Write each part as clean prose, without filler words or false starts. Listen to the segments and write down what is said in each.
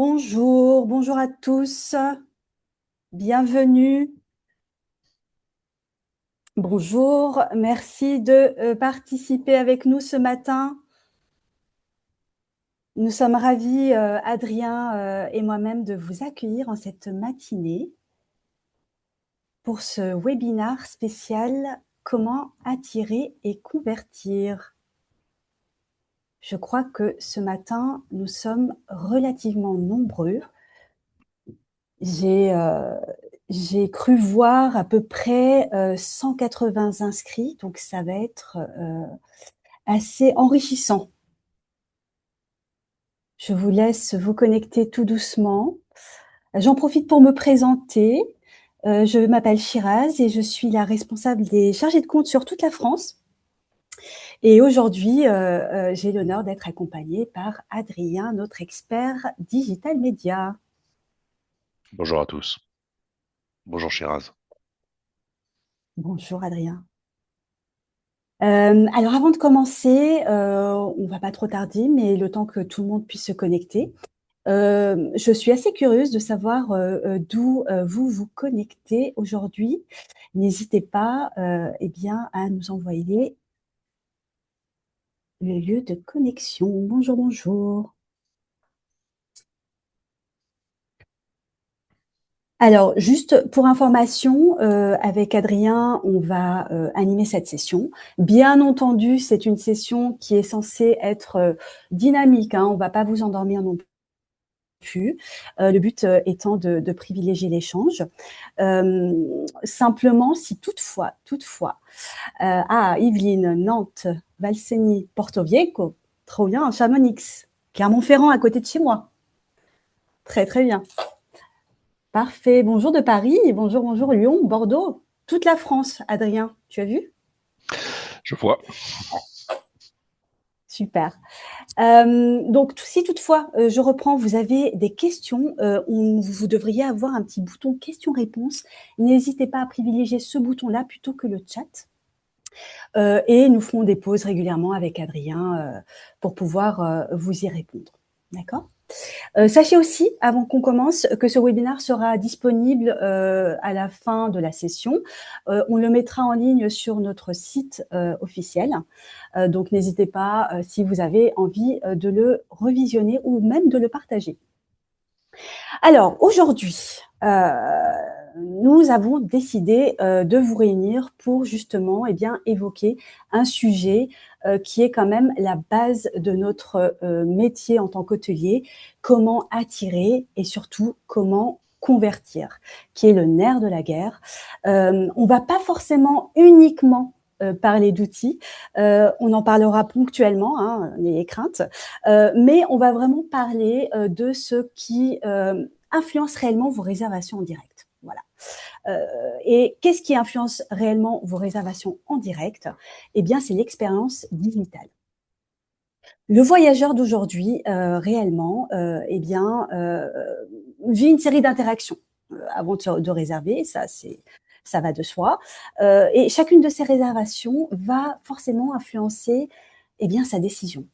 Bonjour, bonjour à tous, bienvenue. Bonjour, merci de participer avec nous ce matin. Nous sommes ravis, Adrien et moi-même, de vous accueillir en cette matinée pour ce webinaire spécial Comment attirer et convertir. Je crois que ce matin, nous sommes relativement nombreux. J'ai cru voir à peu près 180 inscrits, donc ça va être assez enrichissant. Je vous laisse vous connecter tout doucement. J'en profite pour me présenter. Je m'appelle Shiraz et je suis la responsable des chargés de compte sur toute la France. Et aujourd'hui, j'ai l'honneur d'être accompagnée par Adrien, notre expert digital média. Bonjour à tous. Bonjour Shiraz. Bonjour Adrien. Alors avant de commencer, on va pas trop tarder, mais le temps que tout le monde puisse se connecter, je suis assez curieuse de savoir, d'où, vous vous connectez aujourd'hui. N'hésitez pas, eh bien, à nous envoyer le lieu de connexion. Bonjour, bonjour. Alors, juste pour information, avec Adrien, on va animer cette session. Bien entendu, c'est une session qui est censée être dynamique, hein, on ne va pas vous endormir non plus. Le but étant de privilégier l'échange. Simplement, si toutefois, Yveline, Nantes, Valseny, Porto Viejo, trop bien, Chamonix, Clermont-Ferrand à côté de chez moi. Très, très bien. Parfait. Bonjour de Paris, bonjour, bonjour Lyon, Bordeaux, toute la France. Adrien, tu as vu? Je vois. Super. Donc, si toutefois, je reprends, vous avez des questions, vous devriez avoir un petit bouton questions-réponses. N'hésitez pas à privilégier ce bouton-là plutôt que le chat. Et nous ferons des pauses régulièrement avec Adrien pour pouvoir vous y répondre. D'accord? Sachez aussi, avant qu'on commence, que ce webinaire sera disponible à la fin de la session. On le mettra en ligne sur notre site officiel. Donc, n'hésitez pas, si vous avez envie, de le revisionner ou même de le partager. Alors, aujourd'hui, nous avons décidé de vous réunir pour justement évoquer un sujet qui est quand même la base de notre métier en tant qu'hôtelier, comment attirer et surtout comment convertir, qui est le nerf de la guerre. On va pas forcément uniquement parler d'outils, on en parlera ponctuellement, hein, n'ayez crainte, mais on va vraiment parler de ce qui influence réellement vos réservations en direct. Voilà. Et qu'est-ce qui influence réellement vos réservations en direct? Eh bien, c'est l'expérience digitale. Le voyageur d'aujourd'hui, réellement, vit une série d'interactions avant de réserver. Ça va de soi. Et chacune de ces réservations va forcément influencer, sa décision.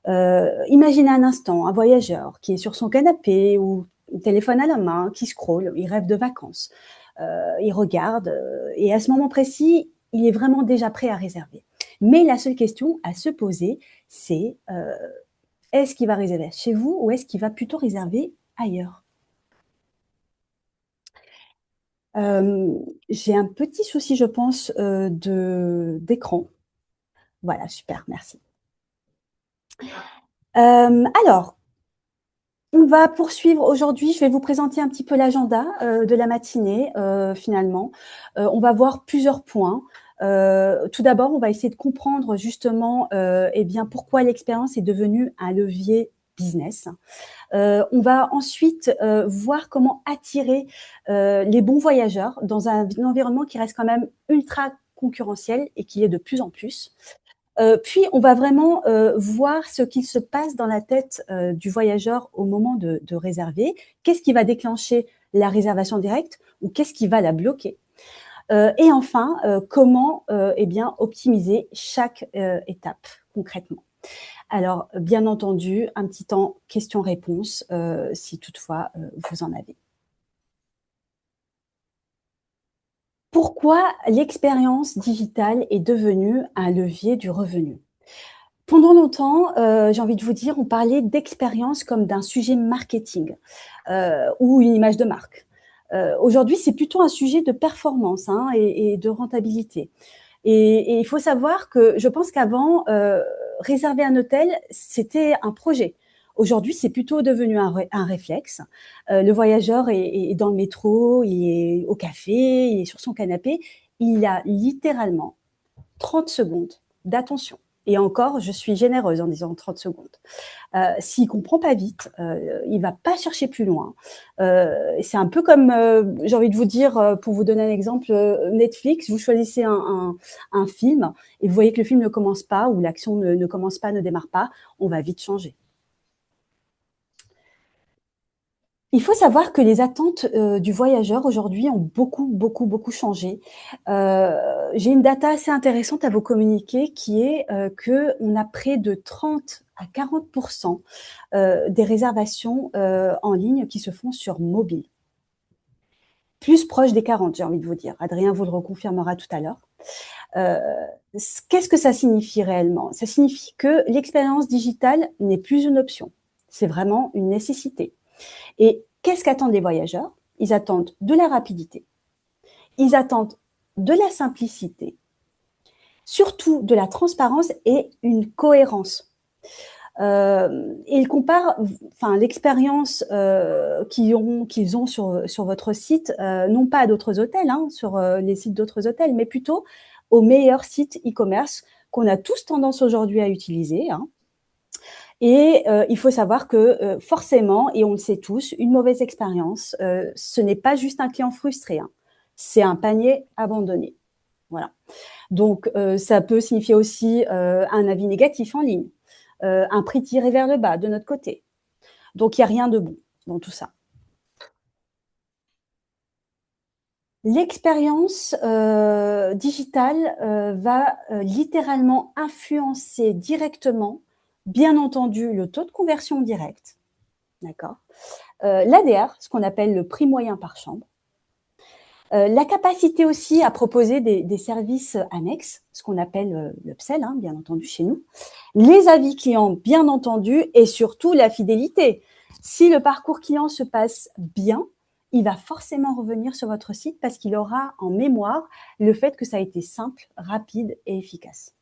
Imaginez un instant un voyageur qui est sur son canapé ou téléphone à la main, qui scrolle, il rêve de vacances, il regarde et à ce moment précis, il est vraiment déjà prêt à réserver. Mais la seule question à se poser, c'est est-ce qu'il va réserver chez vous ou est-ce qu'il va plutôt réserver ailleurs? J'ai un petit souci, je pense, d'écran. Voilà, super, merci. Alors, on va poursuivre aujourd'hui. Je vais vous présenter un petit peu l'agenda de la matinée, finalement. On va voir plusieurs points. Tout d'abord, on va essayer de comprendre justement pourquoi l'expérience est devenue un levier business. On va ensuite voir comment attirer les bons voyageurs dans un environnement qui reste quand même ultra concurrentiel et qui est de plus en plus. Puis, on va vraiment voir ce qui se passe dans la tête du voyageur au moment de réserver. Qu'est-ce qui va déclencher la réservation directe ou qu'est-ce qui va la bloquer? Et enfin, comment optimiser chaque étape concrètement. Alors, bien entendu, un petit temps questions-réponses, si toutefois, vous en avez. Pourquoi l'expérience digitale est devenue un levier du revenu? Pendant longtemps, j'ai envie de vous dire, on parlait d'expérience comme d'un sujet marketing, ou une image de marque. Aujourd'hui, c'est plutôt un sujet de performance, hein, et de rentabilité. Et il faut savoir que je pense qu'avant, réserver un hôtel, c'était un projet. Aujourd'hui, c'est plutôt devenu un réflexe. Le voyageur est dans le métro, il est au café, il est sur son canapé. Il a littéralement 30 secondes d'attention. Et encore, je suis généreuse en disant 30 secondes. S'il comprend pas vite, il va pas chercher plus loin. C'est un peu comme, j'ai envie de vous dire, pour vous donner un exemple, Netflix, vous choisissez un film et vous voyez que le film ne commence pas ou l'action ne commence pas, ne démarre pas, on va vite changer. Il faut savoir que les attentes du voyageur aujourd'hui ont beaucoup changé. J'ai une data assez intéressante à vous communiquer qui est qu'on a près de 30 à 40% des réservations en ligne qui se font sur mobile. Plus proche des 40, j'ai envie de vous dire. Adrien vous le reconfirmera tout à l'heure. Euh, Qu'est-ce que ça signifie réellement? Ça signifie que l'expérience digitale n'est plus une option. C'est vraiment une nécessité. Et qu'est-ce qu'attendent les voyageurs? Ils attendent de la rapidité, ils attendent de la simplicité, surtout de la transparence et une cohérence. Et ils comparent l'expérience qu'ils ont sur votre site, non pas à d'autres hôtels, hein, sur les sites d'autres hôtels, mais plutôt aux meilleurs sites e-commerce qu'on a tous tendance aujourd'hui à utiliser, hein. Et il faut savoir que forcément, et on le sait tous, une mauvaise expérience, ce n'est pas juste un client frustré, hein, c'est un panier abandonné. Voilà. Donc, ça peut signifier aussi un avis négatif en ligne, un prix tiré vers le bas de notre côté. Donc, il n'y a rien de bon dans tout ça. L'expérience digitale va littéralement influencer directement, bien entendu, le taux de conversion direct, d'accord, l'ADR, ce qu'on appelle le prix moyen par chambre, la capacité aussi à proposer des services annexes, ce qu'on appelle l'upsell, hein, bien entendu chez nous, les avis clients, bien entendu, et surtout la fidélité. Si le parcours client se passe bien, il va forcément revenir sur votre site parce qu'il aura en mémoire le fait que ça a été simple, rapide et efficace.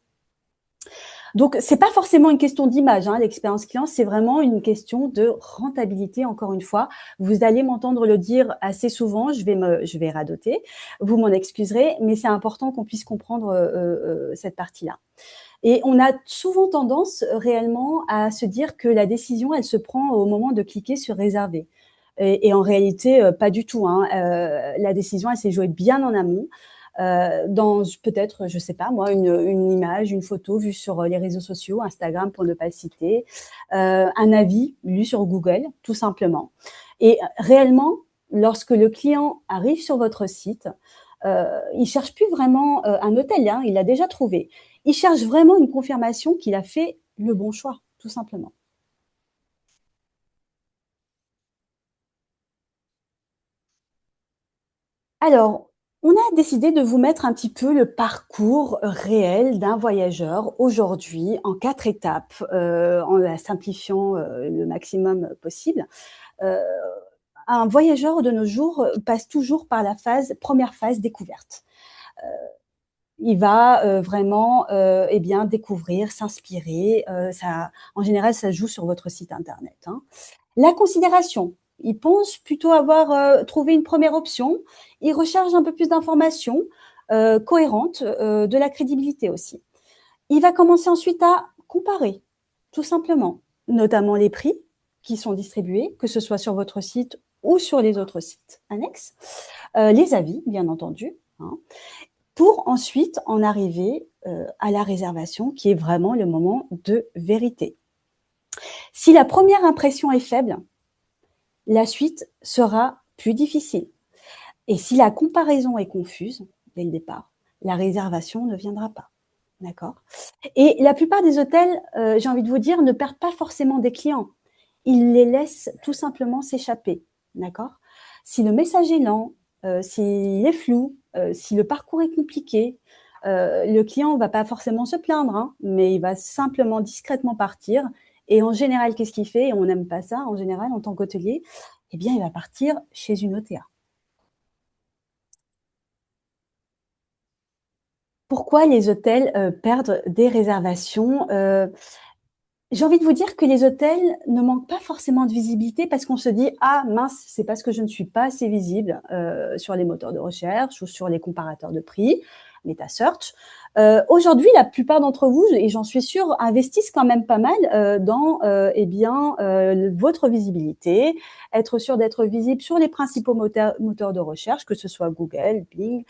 Donc, c'est pas forcément une question d'image, hein, l'expérience client, c'est vraiment une question de rentabilité, encore une fois. Vous allez m'entendre le dire assez souvent, je vais radoter, vous m'en excuserez, mais c'est important qu'on puisse comprendre cette partie-là. Et on a souvent tendance réellement à se dire que la décision, elle se prend au moment de cliquer sur réserver. Et en réalité, pas du tout, hein. La décision, elle s'est jouée bien en amont. Dans peut-être, je sais pas moi, une image, une photo vue sur les réseaux sociaux, Instagram pour ne pas le citer, un avis lu sur Google, tout simplement. Et réellement, lorsque le client arrive sur votre site, il cherche plus vraiment un hôtel, hein, il l'a déjà trouvé. Il cherche vraiment une confirmation qu'il a fait le bon choix, tout simplement. Alors, on a décidé de vous mettre un petit peu le parcours réel d'un voyageur aujourd'hui en 4 étapes, en la simplifiant le maximum possible. Euh, un voyageur de nos jours passe toujours par la première phase découverte. Il va vraiment eh bien, découvrir, s'inspirer. En général, ça joue sur votre site internet, hein. La considération, il pense plutôt avoir trouvé une première option. Il recherche un peu plus d'informations cohérentes, de la crédibilité aussi. Il va commencer ensuite à comparer, tout simplement, notamment les prix qui sont distribués, que ce soit sur votre site ou sur les autres sites annexes, les avis, bien entendu, hein, pour ensuite en arriver à la réservation, qui est vraiment le moment de vérité. Si la première impression est faible, la suite sera plus difficile. Et si la comparaison est confuse dès le départ, la réservation ne viendra pas. D'accord. Et la plupart des hôtels, j'ai envie de vous dire, ne perdent pas forcément des clients. Ils les laissent tout simplement s'échapper. D'accord. Si le message est lent, s'il est flou, si le parcours est compliqué, le client ne va pas forcément se plaindre, hein, mais il va simplement discrètement partir. Et en général, qu'est-ce qu'il fait? Et on n'aime pas ça, en général, en tant qu'hôtelier, eh bien, il va partir chez une OTA. Pourquoi les hôtels perdent des réservations? J'ai envie de vous dire que les hôtels ne manquent pas forcément de visibilité parce qu'on se dit: «Ah mince, c'est parce que je ne suis pas assez visible, sur les moteurs de recherche ou sur les comparateurs de prix, Meta Search». Aujourd'hui, la plupart d'entre vous, et j'en suis sûre, investissent quand même pas mal, dans, votre visibilité, être sûr d'être visible sur les principaux moteurs de recherche, que ce soit Google, Bing,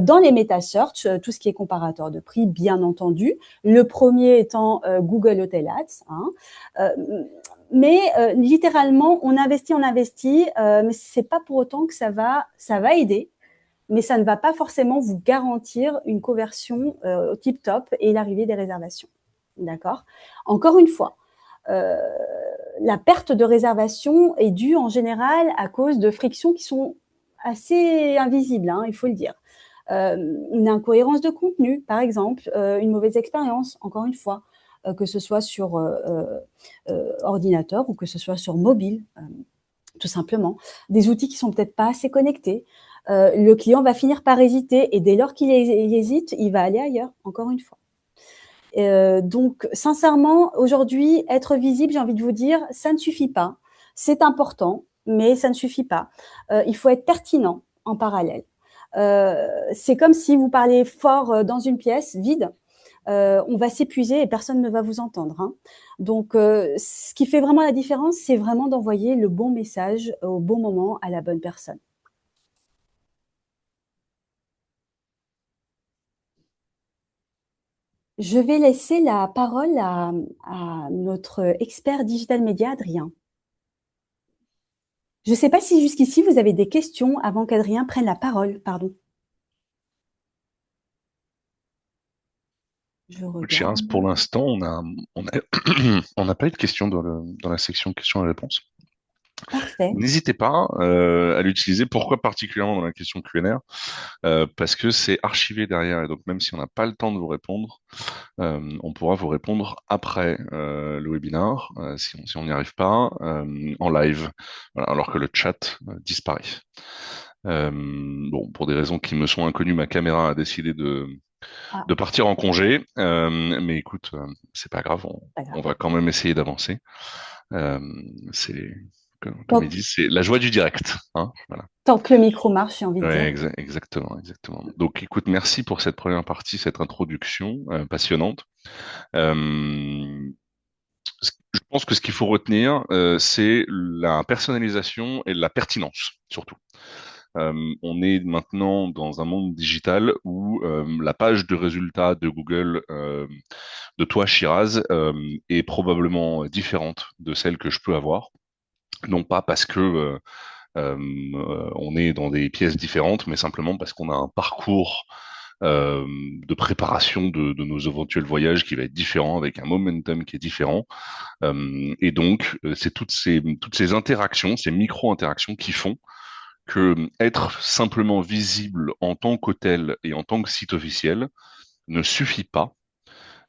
dans les Meta Search, tout ce qui est comparateur de prix, bien entendu. Le premier étant Google Hotel Ads. Hein. Mais littéralement, on investit, mais c'est pas pour autant que ça va aider, mais ça ne va pas forcément vous garantir une conversion au tip top et l'arrivée des réservations. D'accord. Encore une fois, euh, la perte de réservation est due en général à cause de frictions qui sont assez invisibles, hein, il faut le dire. Une incohérence de contenu, par exemple, une mauvaise expérience, encore une fois, que ce soit sur ordinateur ou que ce soit sur mobile, tout simplement. Des outils qui sont peut-être pas assez connectés. Le client va finir par hésiter et dès lors qu'il hésite, il va aller ailleurs, encore une fois. Donc, sincèrement, aujourd'hui, être visible, j'ai envie de vous dire, ça ne suffit pas. C'est important, mais ça ne suffit pas. Il faut être pertinent en parallèle. C'est comme si vous parlez fort dans une pièce vide. On va s'épuiser et personne ne va vous entendre. Hein. Donc, ce qui fait vraiment la différence, c'est vraiment d'envoyer le bon message au bon moment à la bonne personne. Je vais laisser la parole à notre expert digital média, Adrien. Je ne sais pas si jusqu'ici vous avez des questions avant qu'Adrien prenne la parole. Pardon. Je Shiraz, pour regarde. l'instant, on a, on n'a pas eu de questions dans la section questions et réponses. Parfait. N'hésitez pas à l'utiliser. Pourquoi particulièrement dans la question Q&A? Parce que c'est archivé derrière. Et donc, même si on n'a pas le temps de vous répondre, on pourra vous répondre après le webinar, si on n'y arrive pas, en live, voilà, alors que le chat disparaît. Bon, pour des raisons qui me sont inconnues, ma caméra a décidé Ah, de partir en congé. Mais écoute, c'est pas grave, pas on grave. va quand même essayer d'avancer. Euh, c'est, comme ils Tant, disent, c'est la joie du direct. Hein, voilà. tant que le micro marche, j'ai envie de Ouais, dire. exactement, exactement. Donc, écoute, merci pour cette première partie, cette introduction passionnante. Euh, je pense que ce qu'il faut retenir, c'est la personnalisation et la pertinence, surtout. On est maintenant dans un monde digital où la page de résultats de Google de toi, Shiraz, est probablement différente de celle que je peux avoir. Non pas parce que on est dans des pièces différentes, mais simplement parce qu'on a un parcours euh, de préparation de nos éventuels voyages qui va être différent, avec un momentum qui est différent. Et donc, c'est toutes ces interactions, ces micro-interactions qui font que être simplement visible en tant qu'hôtel et en tant que site officiel ne suffit pas.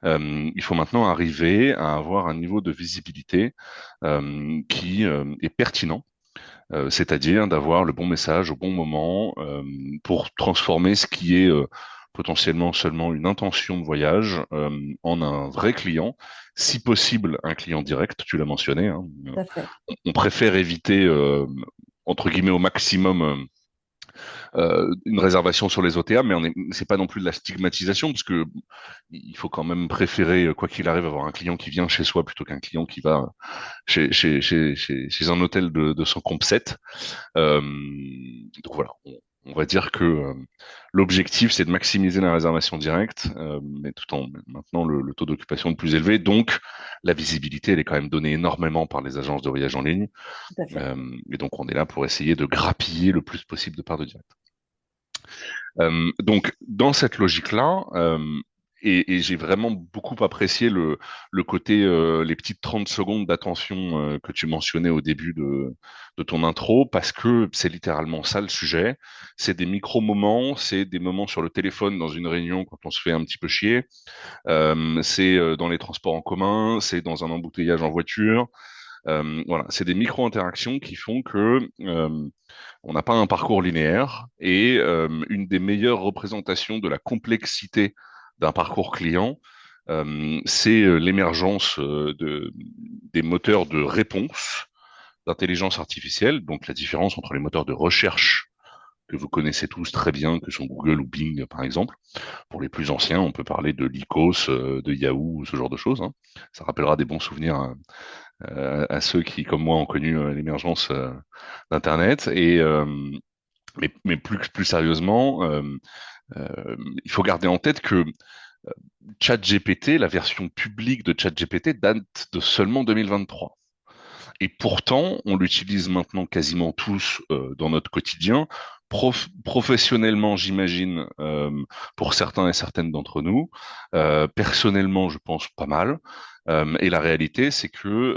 Il faut maintenant arriver à avoir un niveau de visibilité qui est pertinent, c'est-à-dire d'avoir le bon message au bon moment pour transformer ce qui est potentiellement seulement une intention de voyage en un vrai client, si possible un client direct, tu l'as mentionné. Hein. Tout à fait. On préfère éviter, entre guillemets, au maximum une réservation sur les OTA, mais c'est pas non plus de la stigmatisation, parce que il faut quand même préférer, quoi qu'il arrive, avoir un client qui vient chez soi plutôt qu'un client qui va chez un hôtel de son compset. Donc voilà, on va dire que l'objectif, c'est de maximiser la réservation directe, mais tout en maintenant le taux d'occupation de plus élevé. Donc, la visibilité, elle est quand même donnée énormément par les agences de voyage en ligne. Tout à fait. Et donc, on est là pour essayer de grappiller le plus possible de parts de direct. Donc, dans cette logique-là, et j'ai vraiment beaucoup apprécié le côté, les petites 30 secondes d'attention que tu mentionnais au début de ton intro, parce que c'est littéralement ça le sujet. C'est des micro-moments, c'est des moments sur le téléphone dans une réunion quand on se fait un petit peu chier, c'est dans les transports en commun, c'est dans un embouteillage en voiture. Voilà, c'est des micro-interactions qui font que on n'a pas un parcours linéaire et une des meilleures représentations de la complexité d'un parcours client, c'est l'émergence des moteurs de réponse d'intelligence artificielle, donc la différence entre les moteurs de recherche que vous connaissez tous très bien, que sont Google ou Bing par exemple. Pour les plus anciens, on peut parler de Lycos, de Yahoo, ce genre de choses, hein. Ça rappellera des bons souvenirs à ceux qui, comme moi, ont connu l'émergence d'Internet. Mais plus sérieusement, il faut garder en tête que ChatGPT, la version publique de ChatGPT, date de seulement 2023. Et pourtant, on l'utilise maintenant quasiment tous dans notre quotidien. Professionnellement, j'imagine, pour certains et certaines d'entre nous. Personnellement, je pense pas mal. Et la réalité, c'est que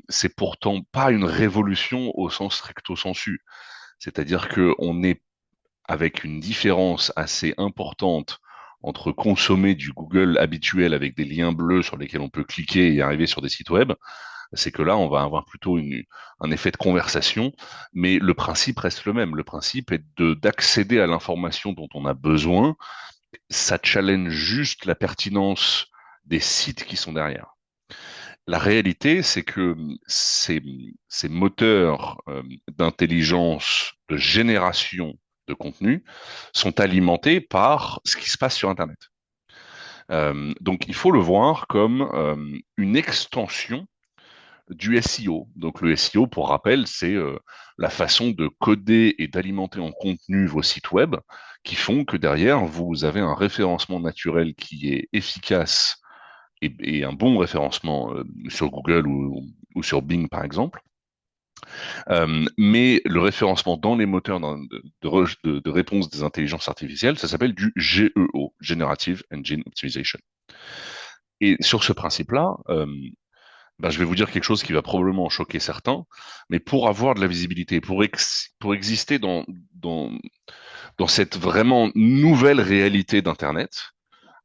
c'est pourtant pas une révolution au sens stricto sensu. C'est-à-dire que on est avec une différence assez importante entre consommer du Google habituel avec des liens bleus sur lesquels on peut cliquer et arriver sur des sites web, c'est que là, on va avoir plutôt un effet de conversation, mais le principe reste le même. Le principe est d'accéder à l'information dont on a besoin. Ça challenge juste la pertinence des sites qui sont derrière. La réalité, c'est que ces moteurs d'intelligence, de génération de contenu, sont alimentés par ce qui se passe sur Internet. Donc, il faut le voir comme une extension du SEO. Donc le SEO, pour rappel, c'est la façon de coder et d'alimenter en contenu vos sites web qui font que derrière, vous avez un référencement naturel qui est efficace et un bon référencement sur Google ou sur Bing, par exemple. Mais le référencement dans les moteurs de réponse des intelligences artificielles, ça s'appelle du GEO, Generative Engine Optimization. Et sur ce principe-là, ben, je vais vous dire quelque chose qui va probablement en choquer certains, mais pour avoir de la visibilité, pour exister dans cette vraiment nouvelle réalité d'Internet,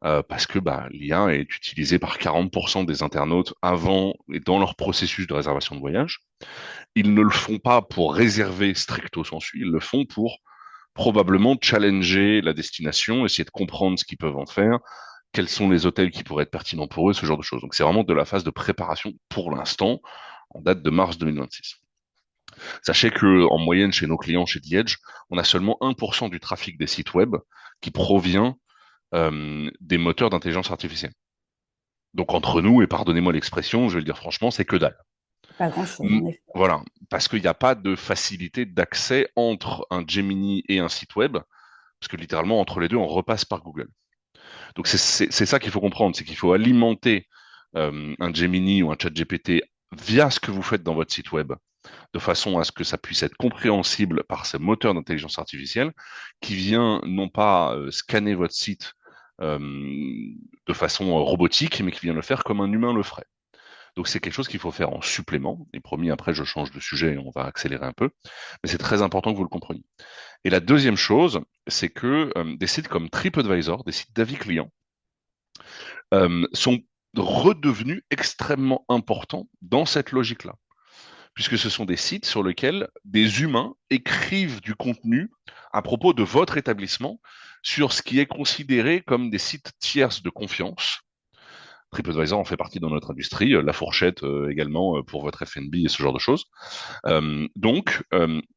parce que bah, l'IA est utilisée par 40% des internautes avant et dans leur processus de réservation de voyage, ils ne le font pas pour réserver stricto sensu, ils le font pour probablement challenger la destination, essayer de comprendre ce qu'ils peuvent en faire, quels sont les hôtels qui pourraient être pertinents pour eux, ce genre de choses. Donc c'est vraiment de la phase de préparation pour l'instant, en date de mars 2026. Sachez que en moyenne chez nos clients chez The Edge, on a seulement 1% du trafic des sites web qui provient des moteurs d'intelligence artificielle. Donc entre nous, et pardonnez-moi l'expression, je vais le dire franchement, c'est que dalle. Pas grand-chose, en effet. Voilà, parce qu'il n'y a pas de facilité d'accès entre un Gemini et un site web, parce que littéralement entre les deux, on repasse par Google. Donc c'est ça qu'il faut comprendre, c'est qu'il faut alimenter un Gemini ou un ChatGPT via ce que vous faites dans votre site web, de façon à ce que ça puisse être compréhensible par ce moteur d'intelligence artificielle qui vient non pas scanner votre site de façon robotique, mais qui vient le faire comme un humain le ferait. Donc c'est quelque chose qu'il faut faire en supplément. Et promis, après je change de sujet et on va accélérer un peu. Mais c'est très important que vous le compreniez. Et la deuxième chose, c'est que des sites comme TripAdvisor, des sites d'avis clients, sont redevenus extrêmement importants dans cette logique-là, puisque ce sont des sites sur lesquels des humains écrivent du contenu à propos de votre établissement sur ce qui est considéré comme des sites tierces de confiance. TripAdvisor en fait partie dans notre industrie, La Fourchette également pour votre F&B et ce genre de choses.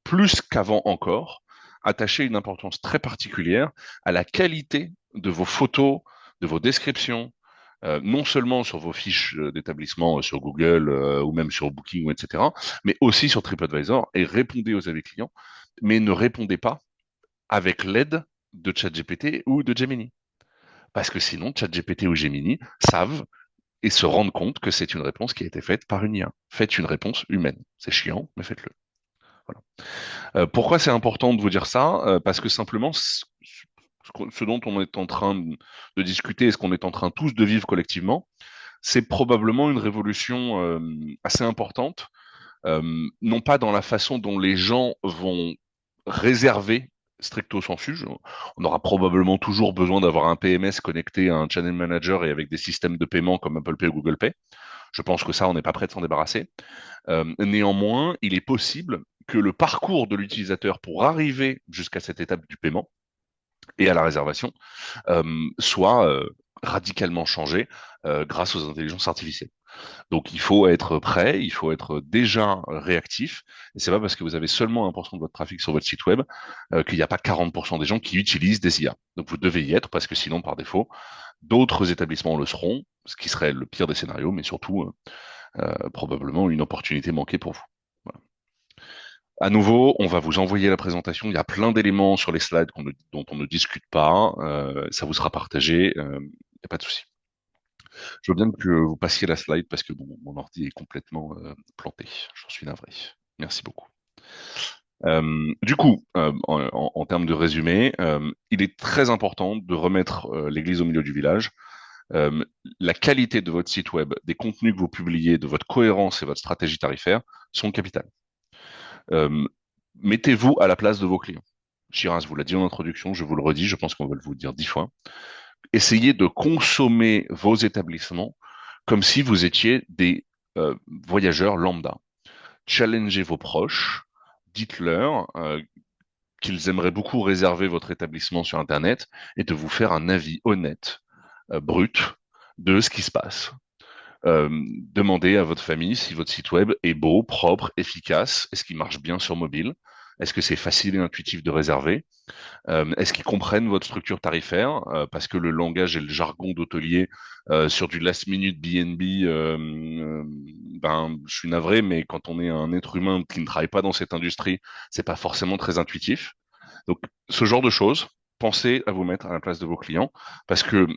Plus qu'avant encore, attachez une importance très particulière à la qualité de vos photos, de vos descriptions, non seulement sur vos fiches d'établissement sur Google ou même sur Booking, etc., mais aussi sur TripAdvisor et répondez aux avis clients, mais ne répondez pas avec l'aide de ChatGPT ou de Gemini. Parce que sinon, ChatGPT ou Gemini savent et se rendent compte que c'est une réponse qui a été faite par une IA. Faites une réponse humaine. C'est chiant, mais faites-le. Voilà. Pourquoi c'est important de vous dire ça? Parce que simplement, ce ce dont on est en train de discuter et ce qu'on est en train tous de vivre collectivement, c'est probablement une révolution assez importante, non pas dans la façon dont les gens vont réserver stricto sensu. On aura probablement toujours besoin d'avoir un PMS connecté à un channel manager et avec des systèmes de paiement comme Apple Pay ou Google Pay. Je pense que ça, on n'est pas prêt de s'en débarrasser. Néanmoins, il est possible que le parcours de l'utilisateur pour arriver jusqu'à cette étape du paiement et à la réservation soit radicalement changé grâce aux intelligences artificielles. Donc il faut être prêt, il faut être déjà réactif. Et c'est pas parce que vous avez seulement 1% de votre trafic sur votre site web qu'il n'y a pas 40% des gens qui utilisent des IA. Donc vous devez y être parce que sinon, par défaut, d'autres établissements le seront, ce qui serait le pire des scénarios, mais surtout probablement une opportunité manquée pour vous. Voilà. À nouveau, on va vous envoyer la présentation. Il y a plein d'éléments sur les slides dont on ne discute pas. Ça vous sera partagé. Il n'y a pas de souci. Je veux bien que vous passiez la slide parce que bon, mon ordi est complètement planté. J'en suis navré. Merci beaucoup. Du coup, en termes de résumé, il est très important de remettre l'église au milieu du village. La qualité de votre site web, des contenus que vous publiez, de votre cohérence et votre stratégie tarifaire sont capitales. Mettez-vous à la place de vos clients. Shiraz vous l'a dit en introduction, je vous le redis, je pense qu'on va vous le dire 10 fois. Essayez de consommer vos établissements comme si vous étiez des voyageurs lambda. Challengez vos proches, dites-leur qu'ils aimeraient beaucoup réserver votre établissement sur Internet et de vous faire un avis honnête, brut, de ce qui se passe. Demandez à votre famille si votre site web est beau, propre, efficace, est-ce qu'il marche bien sur mobile, est-ce que c'est facile et intuitif de réserver, est-ce qu'ils comprennent votre structure tarifaire, parce que le langage et le jargon d'hôtelier sur du last minute BNB, ben je suis navré, mais quand on est un être humain qui ne travaille pas dans cette industrie, c'est pas forcément très intuitif. Donc ce genre de choses, pensez à vous mettre à la place de vos clients, parce que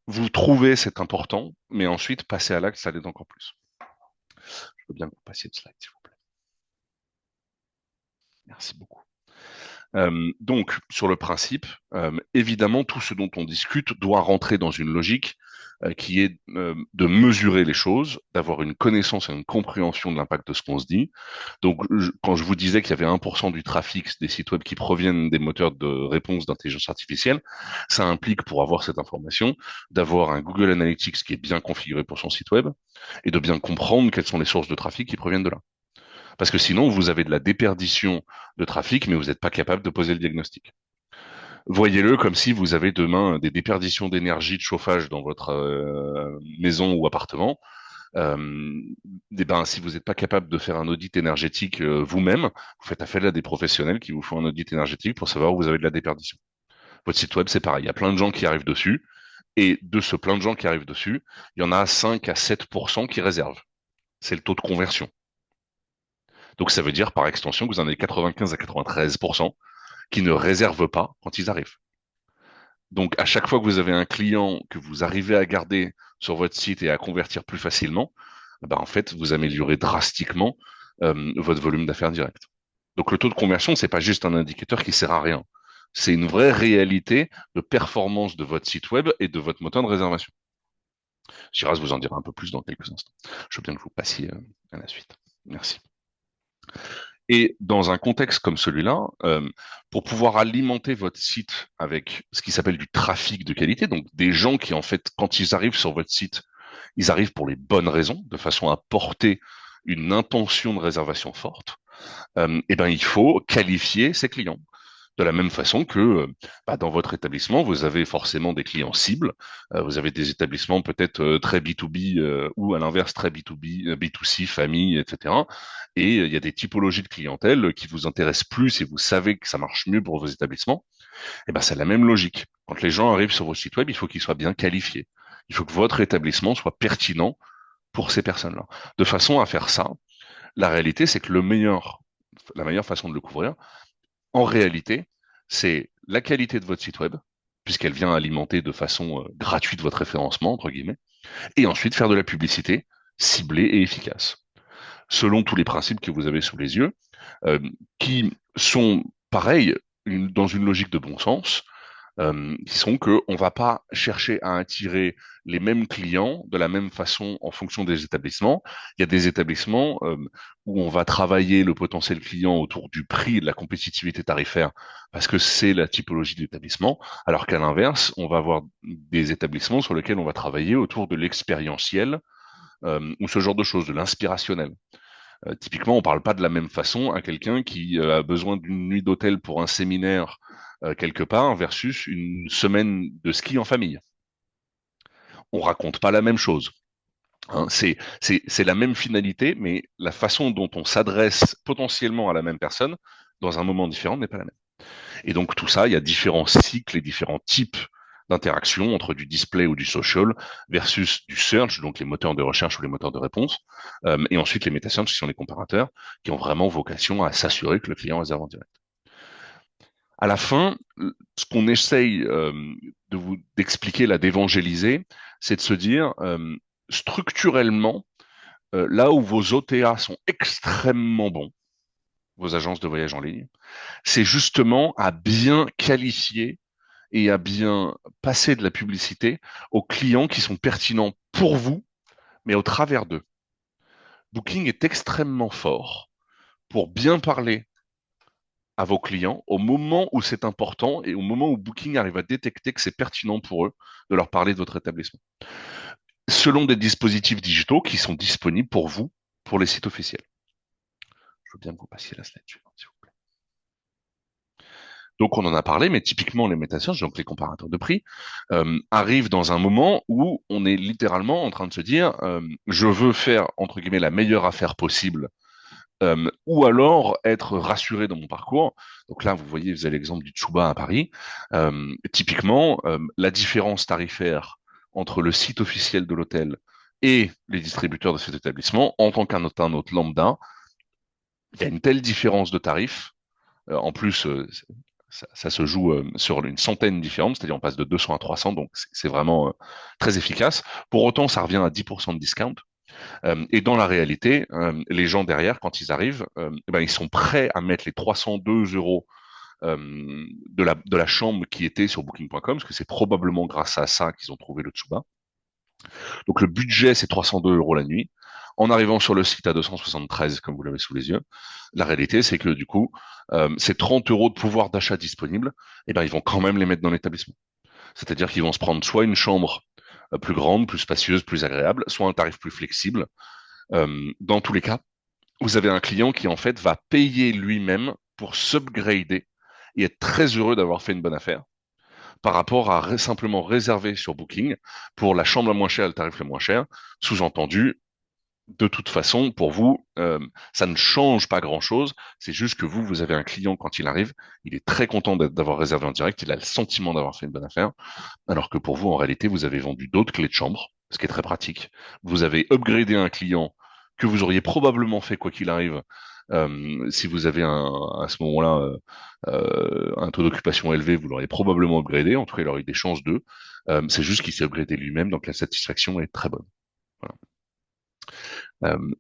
vous trouvez c'est important, mais ensuite passer à l'acte, ça l'est encore plus. Je veux bien que vous passiez de slide, s'il vous plaît. Merci beaucoup. Donc, sur le principe, évidemment, tout ce dont on discute doit rentrer dans une logique qui est de mesurer les choses, d'avoir une connaissance et une compréhension de l'impact de ce qu'on se dit. Donc, quand je vous disais qu'il y avait 1% du trafic des sites web qui proviennent des moteurs de réponse d'intelligence artificielle, ça implique, pour avoir cette information, d'avoir un Google Analytics qui est bien configuré pour son site web et de bien comprendre quelles sont les sources de trafic qui proviennent de là. Parce que sinon, vous avez de la déperdition de trafic, mais vous n'êtes pas capable de poser le diagnostic. Voyez-le comme si vous avez demain des déperditions d'énergie de chauffage dans votre maison ou appartement. Ben, si vous n'êtes pas capable de faire un audit énergétique vous-même, vous faites appel à des professionnels qui vous font un audit énergétique pour savoir où vous avez de la déperdition. Votre site web, c'est pareil. Il y a plein de gens qui arrivent dessus. Et de ce plein de gens qui arrivent dessus, il y en a 5 à 7% qui réservent. C'est le taux de conversion. Donc ça veut dire par extension que vous en avez 95 à 93% qui ne réservent pas quand ils arrivent. Donc à chaque fois que vous avez un client que vous arrivez à garder sur votre site et à convertir plus facilement, ben en fait vous améliorez drastiquement votre volume d'affaires direct. Donc le taux de conversion, c'est pas juste un indicateur qui sert à rien. C'est une vraie réalité de performance de votre site web et de votre moteur de réservation. Shiraz vous en dira un peu plus dans quelques instants. Je veux bien que vous passiez à la suite. Merci. Et dans un contexte comme celui-là, pour pouvoir alimenter votre site avec ce qui s'appelle du trafic de qualité, donc des gens qui, en fait, quand ils arrivent sur votre site, ils arrivent pour les bonnes raisons, de façon à porter une intention de réservation forte, et ben, il faut qualifier ses clients. De la même façon que bah, dans votre établissement, vous avez forcément des clients cibles. Vous avez des établissements peut-être très B2B ou à l'inverse très B2B, B2C, famille, etc. Et il y a des typologies de clientèle qui vous intéressent plus et vous savez que ça marche mieux pour vos établissements. Et ben c'est la même logique. Quand les gens arrivent sur vos sites web, il faut qu'ils soient bien qualifiés. Il faut que votre établissement soit pertinent pour ces personnes-là. De façon à faire ça, la réalité, c'est que la meilleure façon de le couvrir, en réalité, c'est la qualité de votre site web, puisqu'elle vient alimenter de façon gratuite votre référencement, entre guillemets, et ensuite faire de la publicité ciblée et efficace, selon tous les principes que vous avez sous les yeux, qui sont pareils, dans une logique de bon sens. qui sont que on va pas chercher à attirer les mêmes clients de la même façon en fonction des établissements. Il y a des établissements où on va travailler le potentiel client autour du prix et de la compétitivité tarifaire parce que c'est la typologie d'établissement, alors qu'à l'inverse, on va avoir des établissements sur lesquels on va travailler autour de l'expérientiel ou ce genre de choses, de l'inspirationnel. Typiquement, on parle pas de la même façon à quelqu'un qui a besoin d'une nuit d'hôtel pour un séminaire quelque part versus une semaine de ski en famille. On raconte pas la même chose. Hein. C'est la même finalité, mais la façon dont on s'adresse potentiellement à la même personne dans un moment différent n'est pas la même. Et donc tout ça, il y a différents cycles et différents types d'interaction entre du display ou du social versus du search, donc les moteurs de recherche ou les moteurs de réponse, et ensuite les meta-search qui sont les comparateurs, qui ont vraiment vocation à s'assurer que le client réserve en direct. À la fin, ce qu'on essaye d'expliquer, là, d'évangéliser, c'est de se dire, structurellement, là où vos OTA sont extrêmement bons, vos agences de voyage en ligne, c'est justement à bien qualifier et à bien passer de la publicité aux clients qui sont pertinents pour vous, mais au travers d'eux. Booking est extrêmement fort pour bien parler à vos clients au moment où c'est important et au moment où Booking arrive à détecter que c'est pertinent pour eux de leur parler de votre établissement. Selon des dispositifs digitaux qui sont disponibles pour vous, pour les sites officiels. Je veux bien que vous passiez la slide suivante, s'il vous plaît. Donc on en a parlé, mais typiquement les méta-search, donc les comparateurs de prix, arrivent dans un moment où on est littéralement en train de se dire, je veux faire entre guillemets la meilleure affaire possible, ou alors être rassuré dans mon parcours. Donc là, vous voyez, vous avez l'exemple du Tchouba à Paris. Typiquement, la différence tarifaire entre le site officiel de l'hôtel et les distributeurs de cet établissement, en tant qu'un hôte lambda, il y a une telle différence de tarifs. En plus, ça se joue sur une centaine différente, c'est-à-dire on passe de 200 à 300, donc c'est vraiment très efficace. Pour autant, ça revient à 10% de discount. Et dans la réalité, les gens derrière, quand ils arrivent, eh ben, ils sont prêts à mettre les 302 euros de la chambre qui était sur Booking.com, parce que c'est probablement grâce à ça qu'ils ont trouvé le Tsuba. Donc le budget, c'est 302 euros la nuit. En arrivant sur le site à 273, comme vous l'avez sous les yeux, la réalité, c'est que du coup, ces 30 euros de pouvoir d'achat disponibles, eh ben, ils vont quand même les mettre dans l'établissement. C'est-à-dire qu'ils vont se prendre soit une chambre plus grande, plus spacieuse, plus agréable, soit un tarif plus flexible. Dans tous les cas, vous avez un client qui en fait va payer lui-même pour s'upgrader et être très heureux d'avoir fait une bonne affaire par rapport à simplement réserver sur Booking pour la chambre la moins chère et le tarif le moins cher. Sous-entendu, de toute façon, pour vous, ça ne change pas grand-chose. C'est juste que vous avez un client quand il arrive, il est très content d'avoir réservé en direct, il a le sentiment d'avoir fait une bonne affaire, alors que pour vous, en réalité, vous avez vendu d'autres clés de chambre, ce qui est très pratique. Vous avez upgradé un client que vous auriez probablement fait quoi qu'il arrive. Si vous avez à ce moment-là un taux d'occupation élevé, vous l'auriez probablement upgradé. En tout cas, il aurait eu des chances d'eux. C'est juste qu'il s'est upgradé lui-même, donc la satisfaction est très bonne. Voilà.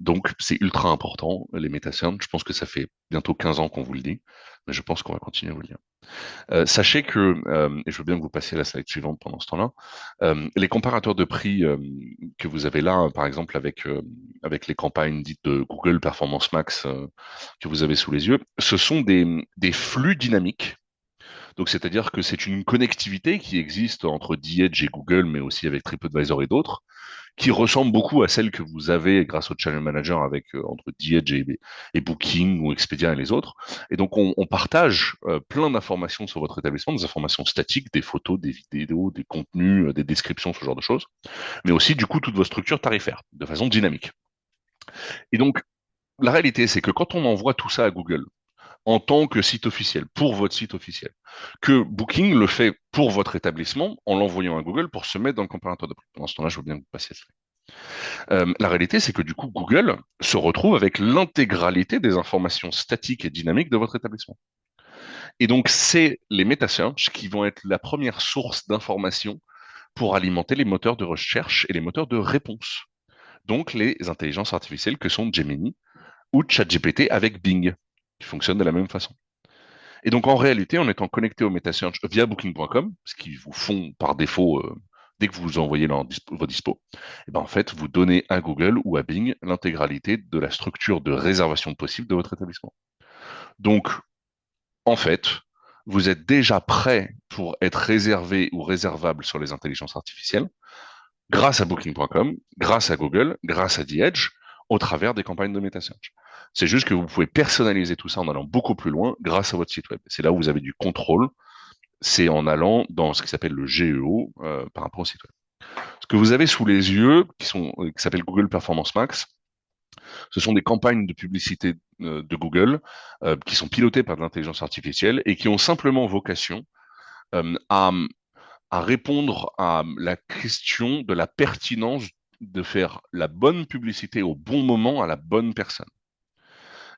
Donc, c'est ultra important, les métacernes. Je pense que ça fait bientôt 15 ans qu'on vous le dit, mais je pense qu'on va continuer à vous le dire. Sachez que, et je veux bien que vous passiez à la slide suivante pendant ce temps-là, les comparateurs de prix que vous avez là, par exemple avec les campagnes dites de Google Performance Max que vous avez sous les yeux, ce sont des flux dynamiques. Donc, c'est-à-dire que c'est une connectivité qui existe entre The-Edge et Google, mais aussi avec TripAdvisor et d'autres, qui ressemble beaucoup à celle que vous avez grâce au Channel Manager avec entre The-Edge et Booking ou Expedia et les autres. Et donc, on partage plein d'informations sur votre établissement, des informations statiques, des photos, des vidéos, des contenus, des descriptions, ce genre de choses, mais aussi, du coup, toute votre structure tarifaire, de façon dynamique. Et donc, la réalité, c'est que quand on envoie tout ça à Google, en tant que site officiel, pour votre site officiel, que Booking le fait pour votre établissement en l'envoyant à Google pour se mettre dans le comparateur de prix. Pendant ce temps-là, je veux bien que vous passiez ça. La réalité, c'est que du coup, Google se retrouve avec l'intégralité des informations statiques et dynamiques de votre établissement. Et donc, c'est les meta-search qui vont être la première source d'informations pour alimenter les moteurs de recherche et les moteurs de réponse. Donc, les intelligences artificielles que sont Gemini ou ChatGPT avec Bing, qui fonctionnent de la même façon. Et donc, en réalité, en étant connecté au MetaSearch via Booking.com, ce qu'ils vous font par défaut dès que vous envoyez vos dispos, et ben en fait, vous donnez à Google ou à Bing l'intégralité de la structure de réservation possible de votre établissement. Donc, en fait, vous êtes déjà prêt pour être réservé ou réservable sur les intelligences artificielles grâce à Booking.com, grâce à Google, grâce à The Edge, au travers des campagnes de MetaSearch. C'est juste que vous pouvez personnaliser tout ça en allant beaucoup plus loin grâce à votre site web. C'est là où vous avez du contrôle, c'est en allant dans ce qui s'appelle le GEO par rapport au site web. Ce que vous avez sous les yeux, qui s'appelle Google Performance Max, ce sont des campagnes de publicité de Google qui sont pilotées par de l'intelligence artificielle et qui ont simplement vocation euh, à à répondre à la question de la pertinence de faire la bonne publicité au bon moment à la bonne personne.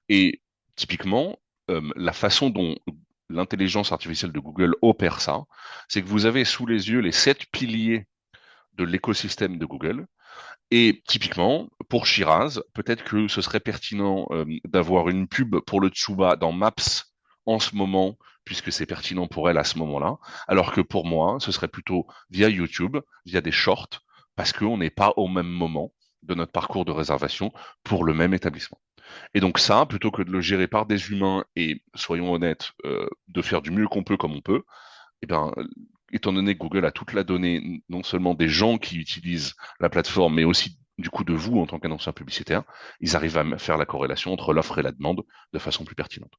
Et typiquement, la façon dont l'intelligence artificielle de Google opère ça, c'est que vous avez sous les yeux les 7 piliers de l'écosystème de Google. Et typiquement, pour Shiraz, peut-être que ce serait pertinent d'avoir une pub pour le Tsuba dans Maps en ce moment, puisque c'est pertinent pour elle à ce moment-là, alors que pour moi, ce serait plutôt via YouTube, via des shorts, parce qu'on n'est pas au même moment de notre parcours de réservation pour le même établissement. Et donc ça, plutôt que de le gérer par des humains et, soyons honnêtes, de faire du mieux qu'on peut comme on peut, eh ben, étant donné que Google a toute la donnée, non seulement des gens qui utilisent la plateforme, mais aussi du coup de vous en tant qu'annonceur publicitaire, ils arrivent à faire la corrélation entre l'offre et la demande de façon plus pertinente.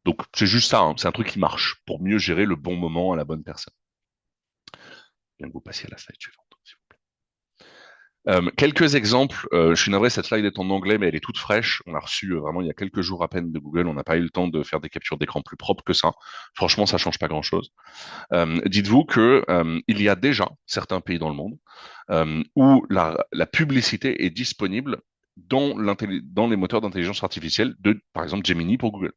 Donc c'est juste ça, hein, c'est un truc qui marche pour mieux gérer le bon moment à la bonne personne. Bien que vous passiez à la slide suivante. Quelques exemples, je suis navré, cette slide est en anglais, mais elle est toute fraîche. On l'a reçue vraiment il y a quelques jours à peine de Google. On n'a pas eu le temps de faire des captures d'écran plus propres que ça. Franchement, ça change pas grand-chose. Dites-vous que il y a déjà certains pays dans le monde où la publicité est disponible dans les moteurs d'intelligence artificielle de, par exemple, Gemini pour Google.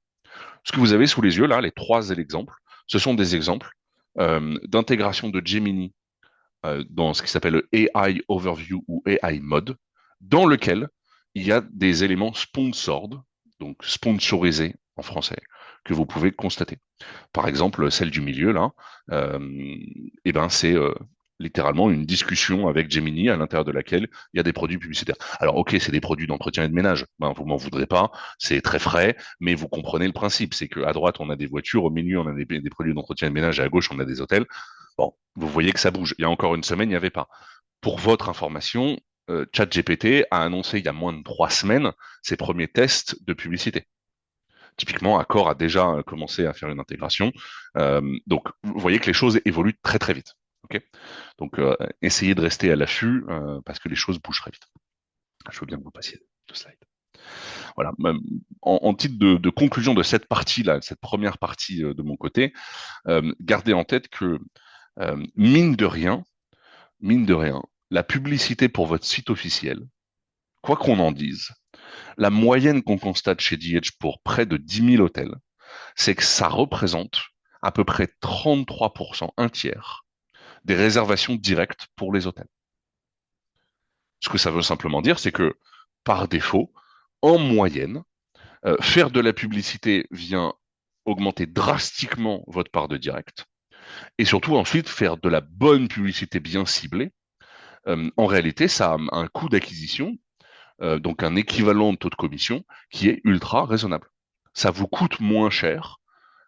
Ce que vous avez sous les yeux là, les 3 exemples, ce sont des exemples d'intégration de Gemini dans ce qui s'appelle le AI Overview ou AI Mode, dans lequel il y a des éléments sponsored, donc sponsorisés en français, que vous pouvez constater. Par exemple, celle du milieu, là, eh ben, c'est littéralement une discussion avec Gemini à l'intérieur de laquelle il y a des produits publicitaires. Alors, ok, c'est des produits d'entretien et de ménage. Ben, vous m'en voudrez pas, c'est très frais, mais vous comprenez le principe. C'est qu'à droite, on a des voitures, au milieu, on a des produits d'entretien et de ménage, et à gauche, on a des hôtels. Bon, vous voyez que ça bouge. Il y a encore une semaine, il n'y avait pas. Pour votre information, ChatGPT a annoncé il y a moins de 3 semaines ses premiers tests de publicité. Typiquement, Accor a déjà commencé à faire une intégration. Donc, vous voyez que les choses évoluent très très vite. Okay, donc, essayez de rester à l'affût parce que les choses bougent très vite. Je veux bien que vous passiez le slide. Voilà. En titre de conclusion de cette partie-là, cette première partie de mon côté, gardez en tête que mine de rien, la publicité pour votre site officiel, quoi qu'on en dise, la moyenne qu'on constate chez DH pour près de 10 000 hôtels, c'est que ça représente à peu près 33%, un tiers, des réservations directes pour les hôtels. Ce que ça veut simplement dire, c'est que par défaut, en moyenne, faire de la publicité vient augmenter drastiquement votre part de direct, et surtout ensuite faire de la bonne publicité bien ciblée. En réalité, ça a un coût d'acquisition, donc un équivalent de taux de commission, qui est ultra raisonnable. Ça vous coûte moins cher